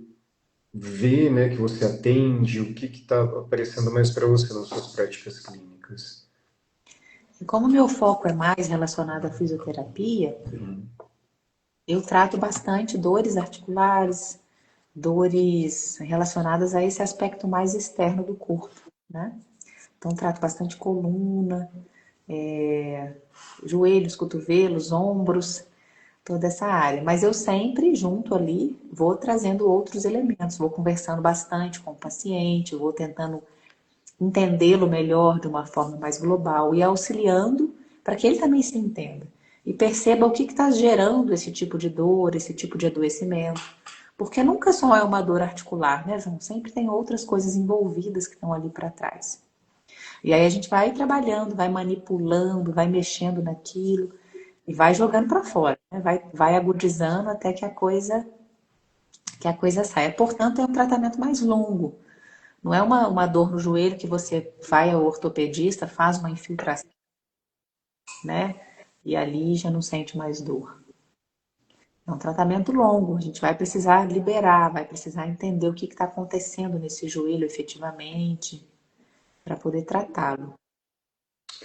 vê, né, que você atende? O que está aparecendo mais para você nas suas práticas clínicas? E como meu foco é mais relacionado à fisioterapia, eu trato bastante dores articulares, dores relacionadas a esse aspecto mais externo do corpo, né? Então, trato bastante coluna, joelhos, cotovelos, ombros, toda essa área. Mas eu sempre, junto ali, vou trazendo outros elementos, vou conversando bastante com o paciente, vou tentando entendê-lo melhor de uma forma mais global e auxiliando para que ele também se entenda e perceba o que está gerando esse tipo de dor, esse tipo de adoecimento. Porque nunca só é uma dor articular, né, João? Sempre tem outras coisas envolvidas que estão ali para trás. E aí a gente vai trabalhando, vai manipulando, vai mexendo naquilo e vai jogando para fora, né? Vai agudizando até que a coisa saia. Portanto, é um tratamento mais longo. Não é uma dor no joelho que você vai ao ortopedista, faz uma infiltração, né? E ali já não sente mais dor. É um tratamento longo. A gente vai precisar liberar, vai precisar entender o que está acontecendo nesse joelho efetivamente para poder tratá-lo.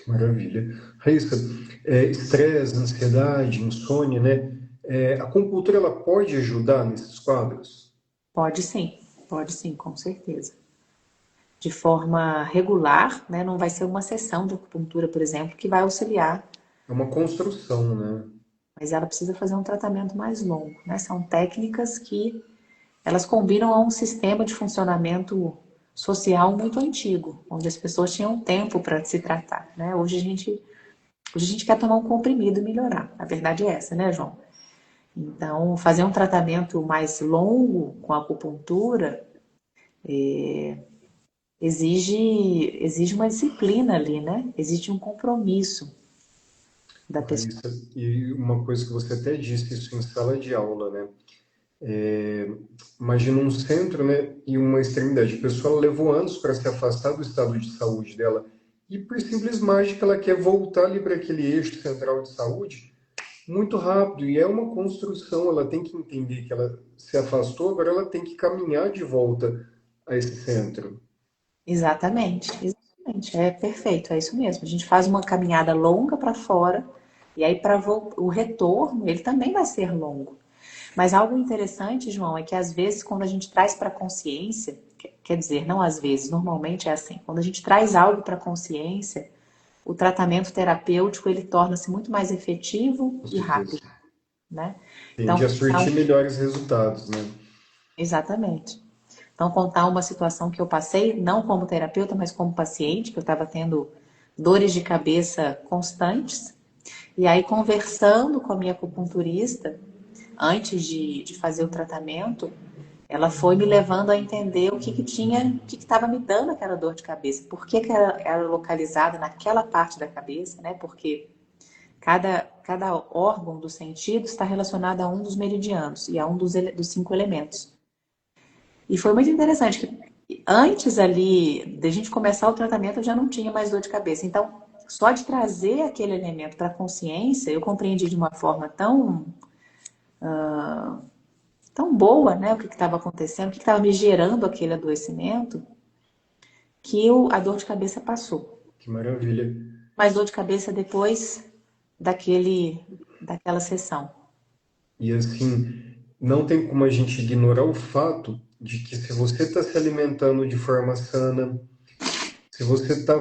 Maravilha. Raíssa, estresse, ansiedade, insônia, né? A acupuntura ela pode ajudar nesses quadros? Pode sim, com certeza. De forma regular, né? Não vai ser uma sessão de acupuntura, por exemplo, que vai auxiliar, É uma construção, né? mas ela precisa fazer um tratamento mais longo, né? São técnicas que elas combinam a um sistema de funcionamento social muito antigo, onde as pessoas tinham tempo para se tratar, né? Hoje a gente quer tomar um comprimido e melhorar. A verdade é essa, né, João? Então, fazer um tratamento mais longo com a acupuntura exige uma disciplina ali, né? Exige um compromisso da pessoa. Raíssa, e uma coisa que você até disse isso em sala de aula, né? Imagina um centro, né, e uma extremidade. A pessoa levou anos para se afastar do estado de saúde dela e por simples mágica ela quer voltar ali para aquele eixo central de saúde muito rápido e é uma construção. Ela tem que entender que ela se afastou, agora ela tem que caminhar de volta a esse centro. Exatamente, exatamente. É perfeito, é isso mesmo. A gente faz uma caminhada longa para fora e aí para o retorno, ele também vai ser longo. Mas algo interessante, João, é que às vezes quando a gente traz para a consciência, quer dizer, não às vezes, normalmente é assim, quando a gente traz algo para a consciência, o tratamento terapêutico ele torna-se muito mais efetivo Com e certeza. rápido, né? Então, Tende a surtir melhores resultados, né? exatamente. Então, contar uma situação que eu passei, não como terapeuta, mas como paciente, que eu estava tendo dores de cabeça constantes. E aí, conversando com a minha acupunturista, antes de fazer o tratamento, ela foi me levando a entender o que tinha, o que estava me dando aquela dor de cabeça, por que era localizada naquela parte da cabeça, né? Porque Cada órgão do sentido está relacionado a um dos meridianos e a um dos 5 elementos. E foi muito interessante que antes ali da gente começar o tratamento eu já não tinha mais dor de cabeça. Então, só de trazer aquele elemento para a consciência, eu compreendi de uma forma tão boa, né, o que estava acontecendo, o que estava me gerando aquele adoecimento, que a dor de cabeça passou. Que maravilha. Mas dor de cabeça depois daquela sessão. E assim, não tem como a gente ignorar o fato de que se você está se alimentando de forma sana, se você está,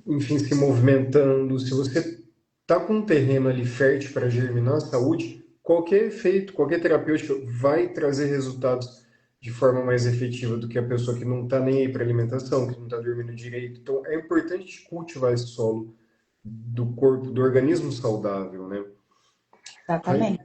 enfim, se movimentando, se você está com um terreno ali fértil para germinar a saúde, qualquer efeito, qualquer terapêutica vai trazer resultados de forma mais efetiva do que a pessoa que não está nem aí para alimentação, que não está dormindo direito. Então, é importante cultivar esse solo do corpo, do organismo saudável, né? Exatamente.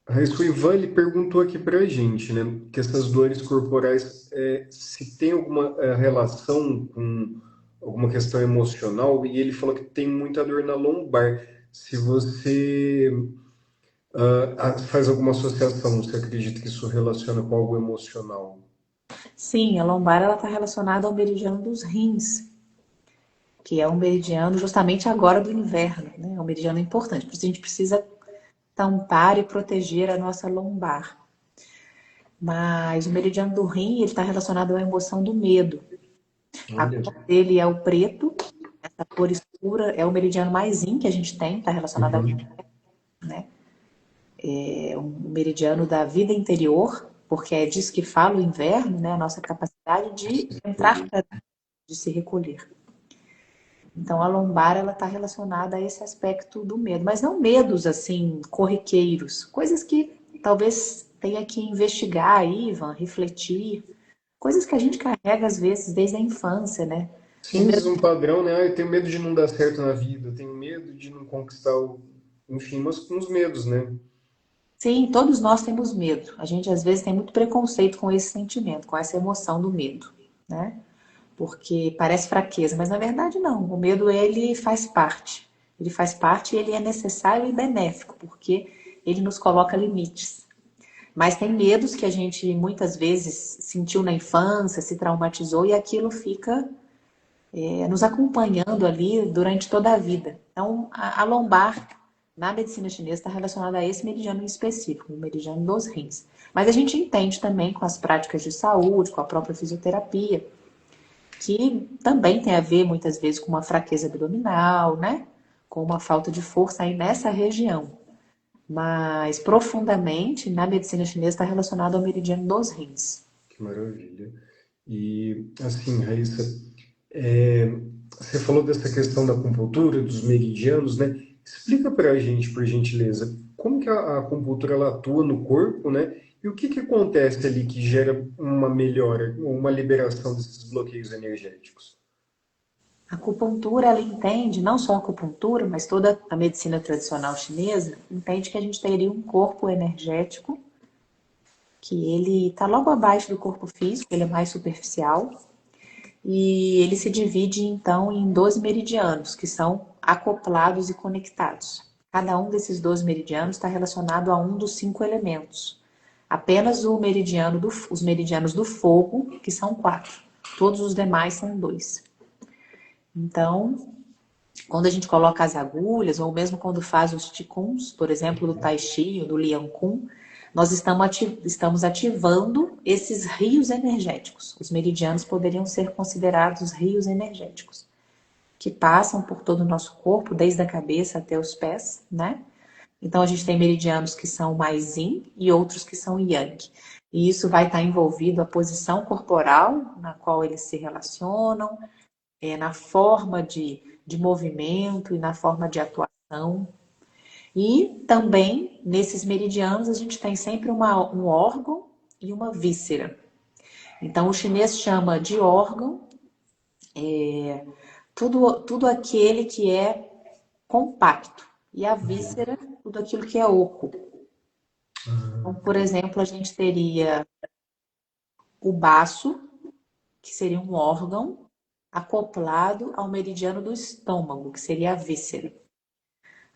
Raíssa, o Ivan ele perguntou aqui para a gente, né, que essas dores corporais, se tem alguma relação com alguma questão emocional, e ele falou que tem muita dor na lombar. Se você faz alguma associação, você acredita que isso relaciona com algo emocional? Sim, a lombar ela está relacionada ao meridiano dos rins, que é um meridiano justamente agora do inverno, né? É um meridiano importante, por isso a gente precisa tampar e proteger a nossa lombar. Mas o meridiano do rim ele está relacionado à emoção do medo. A Olha. cor dele é o preto, essa cor escura é o meridiano mais yin que a gente tem, está relacionado ao, Uhum. né? É um meridiano da vida interior, porque é disso que fala o inverno, né? A nossa capacidade de entrar para dentro, de se recolher. Então, a lombar ela está relacionada a esse aspecto do medo, mas não medos assim corriqueiros, coisas que talvez tenha que investigar aí, Ivan, refletir, coisas que a gente carrega às vezes desde a infância, né? O Sim, medo. diz um padrão, né? Ah, eu tenho medo de não dar certo na vida, eu tenho medo de não conquistar o... Enfim, mas uns medos, né? Sim, todos nós temos medo. A gente às vezes tem muito preconceito com esse sentimento, com essa emoção do medo, né? Porque parece fraqueza, mas na verdade não. O medo ele faz parte. Ele faz parte e ele é necessário e benéfico, porque ele nos coloca limites. Mas tem medos que a gente muitas vezes sentiu na infância, se traumatizou e aquilo fica nos acompanhando ali durante toda a vida. Então, a lombar na medicina chinesa está relacionada a esse meridiano em específico, o meridiano dos rins. Mas a gente entende também com as práticas de saúde, com a própria fisioterapia, que também tem a ver muitas vezes com uma fraqueza abdominal, né? Com uma falta de força aí nessa região. Mas profundamente, na medicina chinesa, está relacionado ao meridiano dos rins. Que maravilha. E, assim, Raíssa, é, você falou dessa questão da acupuntura, dos meridianos, né? Explica para a gente, por gentileza, como que a acupuntura ela atua no corpo, né? E o que que acontece ali que gera uma melhora, ou uma liberação desses bloqueios energéticos? A acupuntura, ela entende, não só a acupuntura, mas toda a medicina tradicional chinesa, entende que a gente teria um corpo energético, que ele está logo abaixo do corpo físico, ele é mais superficial, e ele se divide então em 12 meridianos, que são acoplados e conectados. Cada um desses 12 meridianos está relacionado a um dos 5 elementos. Apenas os meridianos do fogo, que são 4. Todos os demais são 2. Então, quando a gente coloca as agulhas, ou mesmo quando faz os ticuns, por exemplo, do Tai Chi ou do Liang Kun, nós estamos ativando esses rios energéticos. Os meridianos poderiam ser considerados rios energéticos, que passam por todo o nosso corpo, desde a cabeça até os pés, né? Então, a gente tem meridianos que são mais yin e outros que são yang. E isso vai estar envolvido a posição corporal na qual eles se relacionam, na forma de movimento e na forma de atuação. E também, nesses meridianos, a gente tem sempre um órgão e uma víscera. Então, o chinês chama de órgão tudo aquele que é compacto. E a víscera, tudo aquilo que é oco. Então, por exemplo, a gente teria o baço, que seria um órgão, acoplado ao meridiano do estômago, que seria a víscera.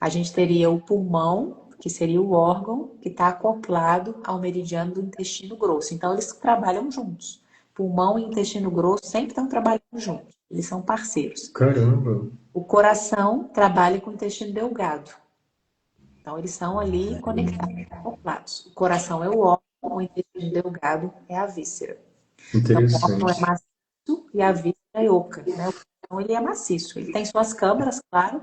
A gente teria o pulmão, que seria o órgão que está acoplado ao meridiano do intestino grosso. Então, eles trabalham juntos. Pulmão e intestino grosso sempre estão trabalhando juntos. Eles são parceiros. Caramba! O coração trabalha com o intestino delgado. Então, eles são ali conectados, acoplados. O coração é o órgão, o intestino delgado é a víscera. Então, o órgão é Interessante. maciço e a víscera é oca, né? Então, ele é maciço. Ele tem suas câmaras, claro,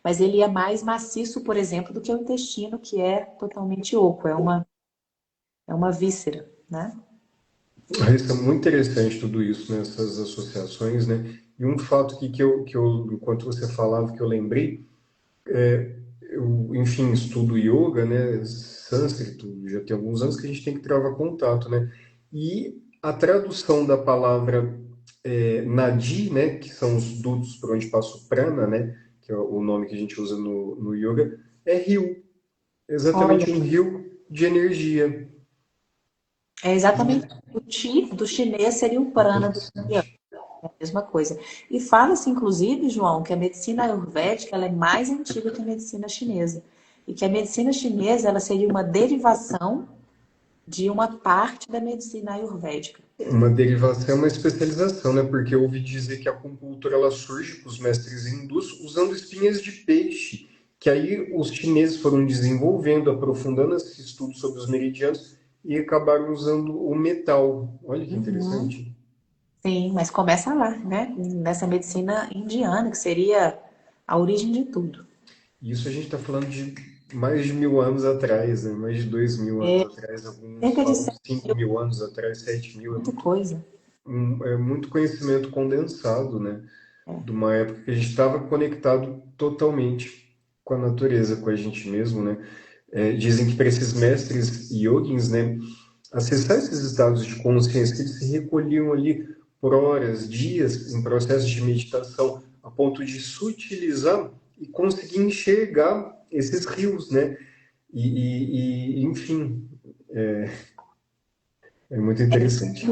mas ele é mais maciço, por exemplo, do que o intestino, que é totalmente oco. É uma víscera, né? Isso é muito interessante tudo isso, né? Essas associações, né? E um fato enquanto você falava, que eu lembrei, eu, enfim, estudo yoga, né? Sânscrito, já tem alguns anos que a gente tem que travar contato, né? E a tradução da palavra nadi, né? Que são os dutos por onde passa o prana, né? Que é o nome que a gente usa no yoga, é rio. Olha, Exatamente um rio de energia. é exatamente o chi do chinês seria o prana do indiano. Interessante. É a mesma coisa. E fala-se, inclusive, João, que a medicina ayurvédica ela é mais antiga que a medicina chinesa. E que a medicina chinesa ela seria uma derivação de uma parte da medicina ayurvédica. Uma derivação é uma especialização, né? Porque eu ouvi dizer que a acupuntura ela surge com os mestres hindus usando espinhas de peixe, que aí os chineses foram desenvolvendo, aprofundando esse estudo sobre os meridianos e acabaram usando o metal. Olha que Uhum. interessante. Sim, mas começa lá, né? Nessa medicina indiana, que seria a origem de tudo. Isso a gente está falando de mais de 1000 anos atrás, né? Mais de 2000 anos atrás, alguns Cerca de falam 100 5000 anos atrás, 7000, muita coisa. é muito conhecimento condensado, né? De uma época que a gente estava conectado totalmente com a natureza, com a gente mesmo, né? Dizem que para esses mestres yogins, né, acessar esses estados de consciência, que eles se recolhiam ali por horas, dias, em processos de meditação, a ponto de sutilizar e conseguir enxergar esses rios, né? Enfim, é muito interessante.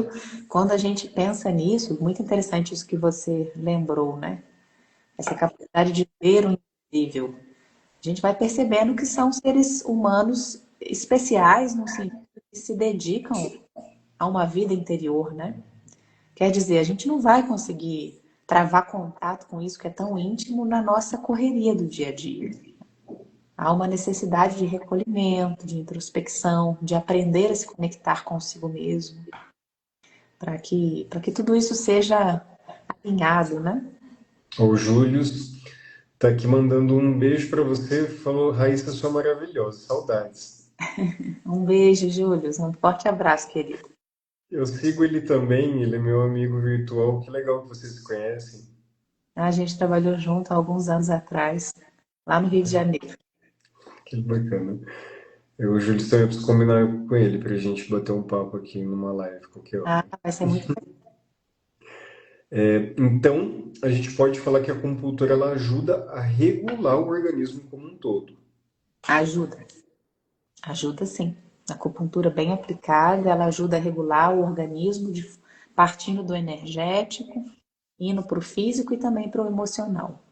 Quando a gente pensa nisso, muito interessante isso que você lembrou, né? Essa capacidade de ver o invisível. A gente vai percebendo que são seres humanos especiais no sentido que se dedicam a uma vida interior, né? Quer dizer, a gente não vai conseguir travar contato com isso que é tão íntimo na nossa correria do dia a dia. Há uma necessidade de recolhimento, de introspecção, de aprender a se conectar consigo mesmo, para que tudo isso seja alinhado, né? O Júlio tá aqui mandando um beijo para você, falou, Raíssa, sua maravilhosa, saudades. Um beijo, Júlio. Um forte abraço, querido. Eu sigo ele também, ele é meu amigo virtual, que legal que vocês se conhecem. A gente trabalhou junto há alguns anos atrás, lá no Rio de Janeiro. Que bacana. O Júlio também eu preciso combinar com ele pra gente bater um papo aqui numa live qualquer Ah, hora. vai ser muito Então, a gente pode falar que a acupuntura ela ajuda a regular o organismo como um todo. ajuda. Ajuda sim. A acupuntura bem aplicada, ela ajuda a regular o organismo, partindo do energético, indo para o físico e também para o emocional.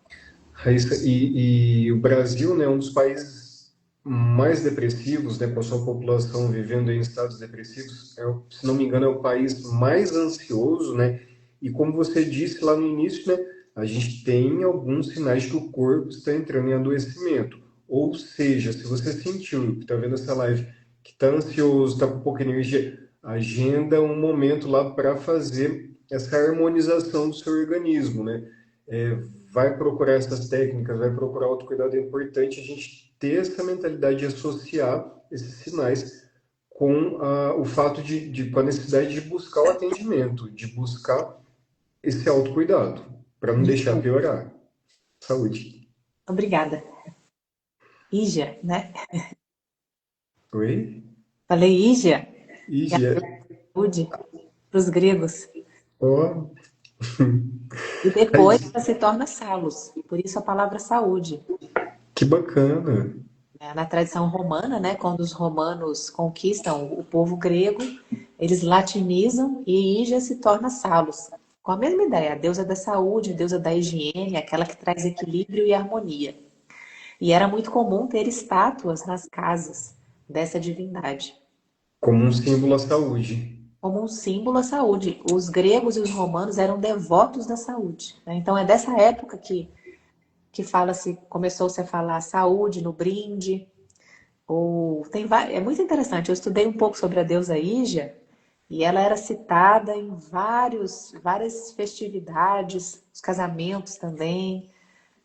Raíssa, e o Brasil, né, é um dos países mais depressivos, né, com a sua população vivendo em estados depressivos, se não me engano, é o país mais ansioso, né? E como você disse lá no início, né, a gente tem alguns sinais que o corpo está entrando em adoecimento. Ou seja, se você sentiu, que está vendo essa live, que está ansioso, está com pouca energia, agenda um momento lá para fazer essa harmonização do seu organismo, né? É, vai procurar essas técnicas, vai procurar autocuidado. É importante a gente ter essa mentalidade de associar esses sinais com o fato com a necessidade de buscar o atendimento, de buscar esse autocuidado, para não deixar Desculpa. piorar. Saúde. Obrigada. Ígia, né? Oi? Falei Ígia, que é a Higiene. saúde para os gregos. Ó. E depois ela se torna salos, por isso a palavra saúde. Que bacana. Na tradição romana, né, quando os romanos conquistam o povo grego, eles latinizam e Ígia se torna Salos. Com a mesma ideia, a deusa da saúde, a deusa da higiene, aquela que traz equilíbrio e harmonia. E era muito comum ter estátuas nas casas dessa divindade, Como um símbolo à saúde. como um símbolo à saúde. Os gregos e os romanos eram devotos da saúde, né? Então é dessa época que fala-se, começou-se a falar saúde no brinde, ou é muito interessante. Eu estudei um pouco sobre a deusa Ígia e ela era citada em várias festividades, os casamentos também.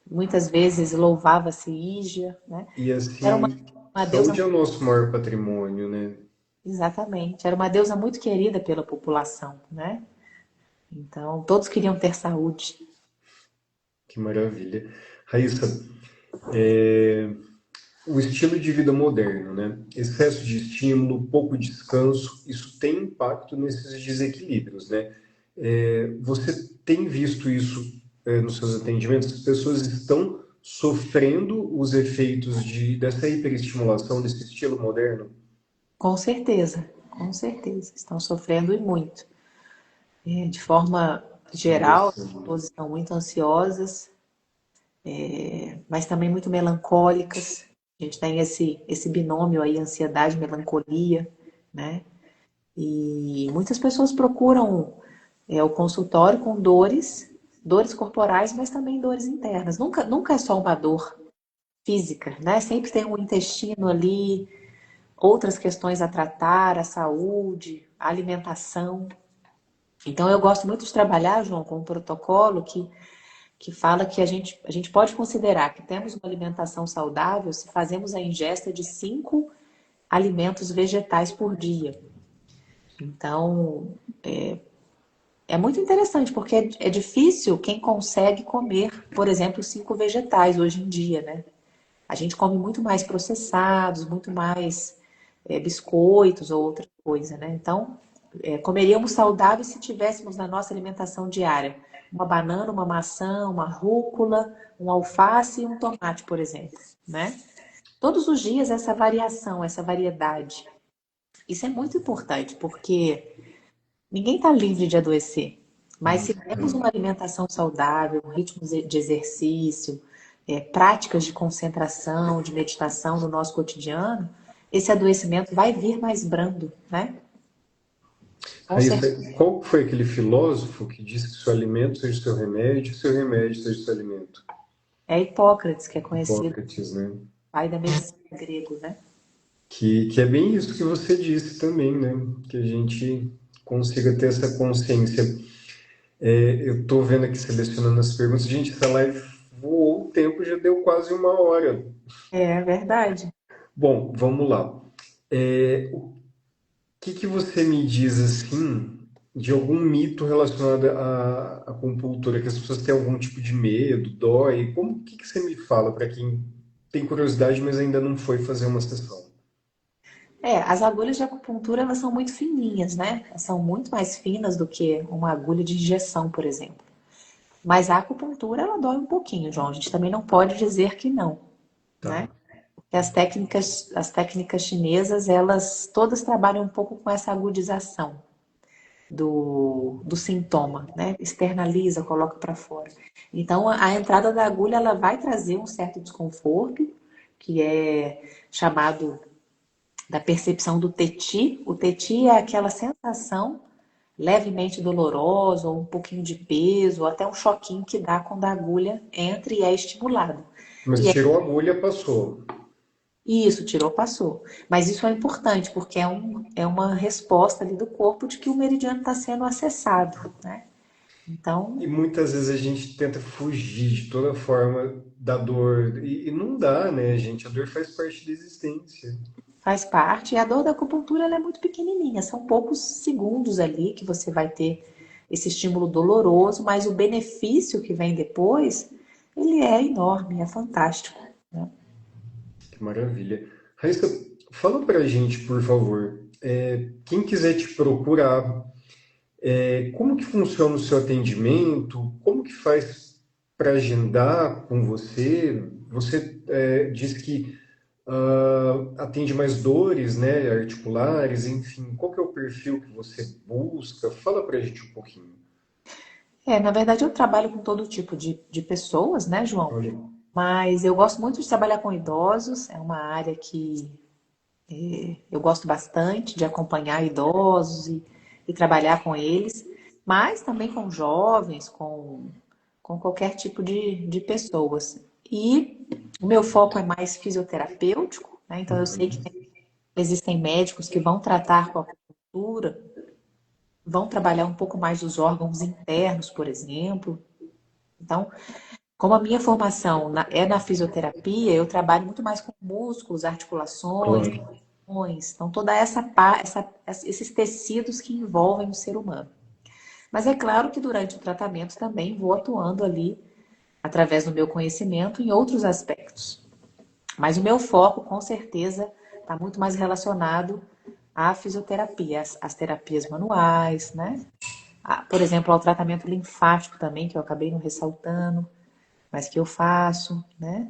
Muitas vezes louvava-se Ígia, né? E Era assim, uma saúde deusa, é o nosso maior patrimônio, né? exatamente, era uma deusa muito querida pela população, né? Então, todos queriam ter saúde. Que maravilha. Raíssa, é, o estilo de vida moderno, né? Excesso de estímulo, pouco descanso, isso tem impacto nesses desequilíbrios, né? Você tem visto isso, nos seus atendimentos? As pessoas estão sofrendo os efeitos dessa hiperestimulação, desse estilo moderno? Com certeza, estão sofrendo e muito. De forma geral, as Adoecendo. pessoas estão muito ansiosas, mas também muito melancólicas. A gente tem esse binômio aí, ansiedade, melancolia, né? E muitas pessoas procuram o consultório com dores corporais, mas também dores internas. Nunca é só uma dor física, né? Sempre tem um intestino ali, outras questões a tratar, a saúde, a alimentação. Então, eu gosto muito de trabalhar, João, com um protocolo que fala que a gente pode considerar que temos uma alimentação saudável se fazemos a ingesta de 5 alimentos vegetais por dia. Então, é muito interessante, porque é difícil quem consegue comer, por exemplo, 5 vegetais hoje em dia, né? A gente come muito mais processados, muito mais biscoitos ou outra coisa, né? Então, comeríamos saudável se tivéssemos na nossa alimentação diária uma banana, uma maçã, uma rúcula, um alface e um tomate, por exemplo, né? Todos os dias essa variação, essa variedade. Isso é muito importante, porque ninguém está livre de adoecer. Mas se temos uma alimentação saudável, um ritmo de exercício, práticas de concentração, de meditação no nosso cotidiano, esse adoecimento vai vir mais brando, né? Com Raíssa, certeza. qual foi aquele filósofo que disse que seu alimento seja seu remédio seja seu alimento? É Hipócrates, que é conhecido Hipócrates, né? pai da medicina grego, né? Que é bem isso que você disse também, né? Que a gente consiga ter essa consciência. Eu estou vendo aqui, selecionando as perguntas. Gente, essa live voou, o tempo já deu quase 1 hora. É verdade. Bom, vamos lá. O que você me diz, assim, de algum mito relacionado à acupuntura, que as pessoas têm algum tipo de medo, dói? O que você me fala para quem tem curiosidade, mas ainda não foi fazer uma sessão? As agulhas de acupuntura elas são muito fininhas, né? Elas são muito mais finas do que uma agulha de injeção, por exemplo. Mas a acupuntura ela dói um pouquinho, João. A gente também não pode dizer que não, né? Tá. Porque as técnicas chinesas, elas todas trabalham um pouco com essa agudização do sintoma, né? Externaliza, coloca para fora. Então, a entrada da agulha ela vai trazer um certo desconforto, que é chamado da percepção do teti. O teti é aquela sensação levemente dolorosa, ou um pouquinho de peso, ou até um choquinho que dá quando a agulha entra e é estimulada. Mas E tirou a agulha, passou. isso, tirou, passou. Mas isso é importante, porque é uma resposta ali do corpo de que o meridiano está sendo acessado, né? Então, E muitas vezes a gente tenta fugir de toda forma da dor. E não dá, né, gente? A dor faz parte da existência. faz parte. E a dor da acupuntura ela é muito pequenininha, são poucos segundos ali que você vai ter esse estímulo doloroso, mas o benefício que vem depois, ele é enorme, é fantástico, né? Que maravilha. Raíssa, fala pra gente, por favor, quem quiser te procurar, como que funciona o seu atendimento? Como que faz para agendar com você? Você disse que atende mais dores, né, articulares, enfim. Qual que é o perfil que você busca? Fala pra gente um pouquinho. Na verdade, eu trabalho com todo tipo de pessoas, né, João? Olha. Mas eu gosto muito de trabalhar com idosos, é uma área que eu gosto bastante de acompanhar idosos e trabalhar com eles, mas também com jovens, com qualquer tipo de pessoas. E o meu foco é mais fisioterapêutico, né? Então eu sei que Uhum. existem médicos que vão tratar com a acupuntura, vão trabalhar um pouco mais dos órgãos internos, por exemplo. Então, como a minha formação é na fisioterapia, eu trabalho muito mais com músculos, articulações, Claro. tendões, então toda esses tecidos que envolvem o ser humano. Mas é claro que durante o tratamento também vou atuando ali, através do meu conhecimento, em outros aspectos. Mas o meu foco, com certeza, está muito mais relacionado à fisioterapia, às terapias manuais, né? Por exemplo, ao tratamento linfático também, que eu acabei não ressaltando, mas que eu faço, né?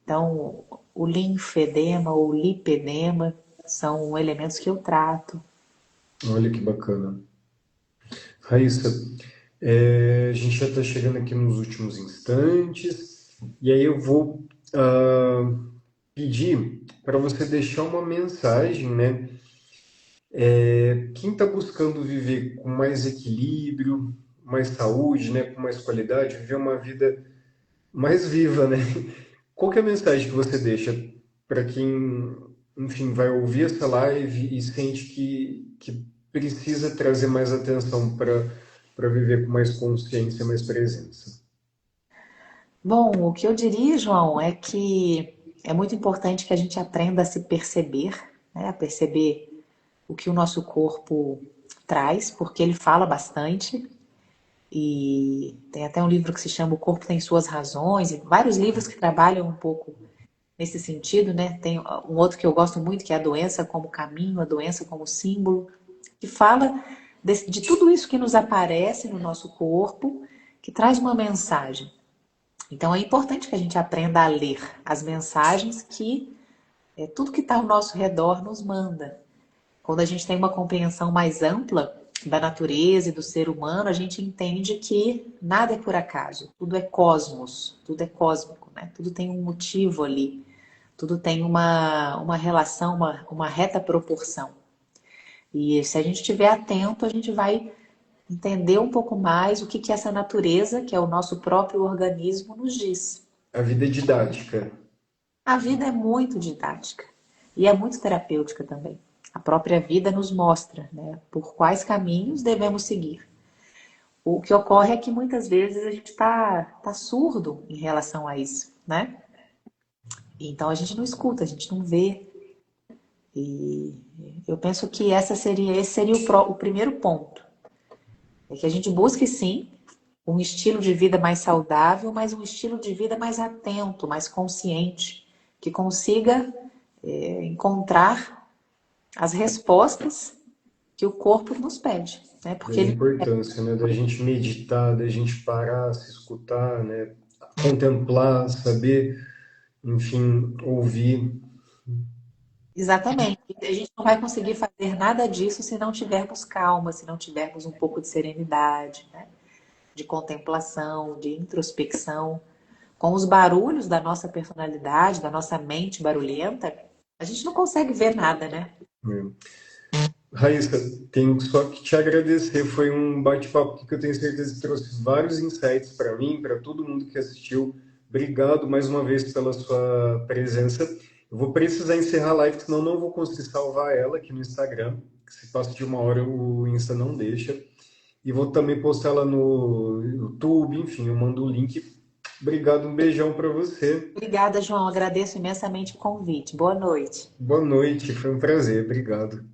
Então, o linfedema ou lipedema são elementos que eu trato. Olha que bacana. Raíssa, a gente já está chegando aqui nos últimos instantes, e aí eu vou pedir para você deixar uma mensagem, né? Quem está buscando viver com mais equilíbrio, mais saúde, né? Com mais qualidade, viver uma vida mais viva, né? Qual que é a mensagem que você deixa para quem, enfim, vai ouvir essa live e sente que precisa trazer mais atenção para viver com mais consciência, mais presença? Bom, o que eu diria, João, é que é muito importante que a gente aprenda a se perceber, né? A perceber o que o nosso corpo traz, porque ele fala bastante. E tem até um livro que se chama O Corpo Tem Suas Razões, e vários livros que trabalham um pouco nesse sentido, né? Tem um outro que eu gosto muito, que é A Doença como Caminho, A Doença como Símbolo, que fala de tudo isso que nos aparece no nosso corpo, que traz uma mensagem. Então é importante que a gente aprenda a ler as mensagens que tudo que está ao nosso redor nos manda. Quando a gente tem uma compreensão mais ampla da natureza e do ser humano, a gente entende que nada é por acaso, tudo é cosmos, tudo é cósmico, né? Tudo tem um motivo ali, tudo tem uma relação, uma reta proporção. E se a gente estiver atento, a gente vai entender um pouco mais o que que essa natureza, que é o nosso próprio organismo, nos diz. A vida é didática. A vida é muito didática e é muito terapêutica também. A própria vida nos mostra, né, por quais caminhos devemos seguir. O que ocorre é que muitas vezes a gente tá surdo em relação a isso, né? Então a gente não escuta, a gente não vê. E eu penso que esse seria o primeiro ponto. É que a gente busque sim um estilo de vida mais saudável, mas um estilo de vida mais atento, mais consciente, que consiga encontrar as respostas que o corpo nos pede, né? E Porque a ele importância, né, da gente meditar, da gente parar, se escutar, né, contemplar, saber, enfim, ouvir. exatamente. A gente não vai conseguir fazer nada disso se não tivermos calma, se não tivermos um pouco de serenidade, né? De contemplação, de introspecção. Com os barulhos da nossa personalidade, da nossa mente barulhenta, a gente não consegue ver nada, né? Né? Raíssa, tenho só que te agradecer. Foi um bate-papo que eu tenho certeza que trouxe vários insights para mim, para todo mundo que assistiu. Obrigado mais uma vez pela sua presença. Eu vou precisar encerrar a live, senão não vou conseguir salvar ela aqui no Instagram. Que se passa de 1 hora, o Insta não deixa. E vou também postar ela no YouTube, enfim, eu mando o link. Obrigado, um beijão para você. Obrigada, João. Agradeço imensamente o convite. Boa noite. Boa noite, foi um prazer. Obrigado.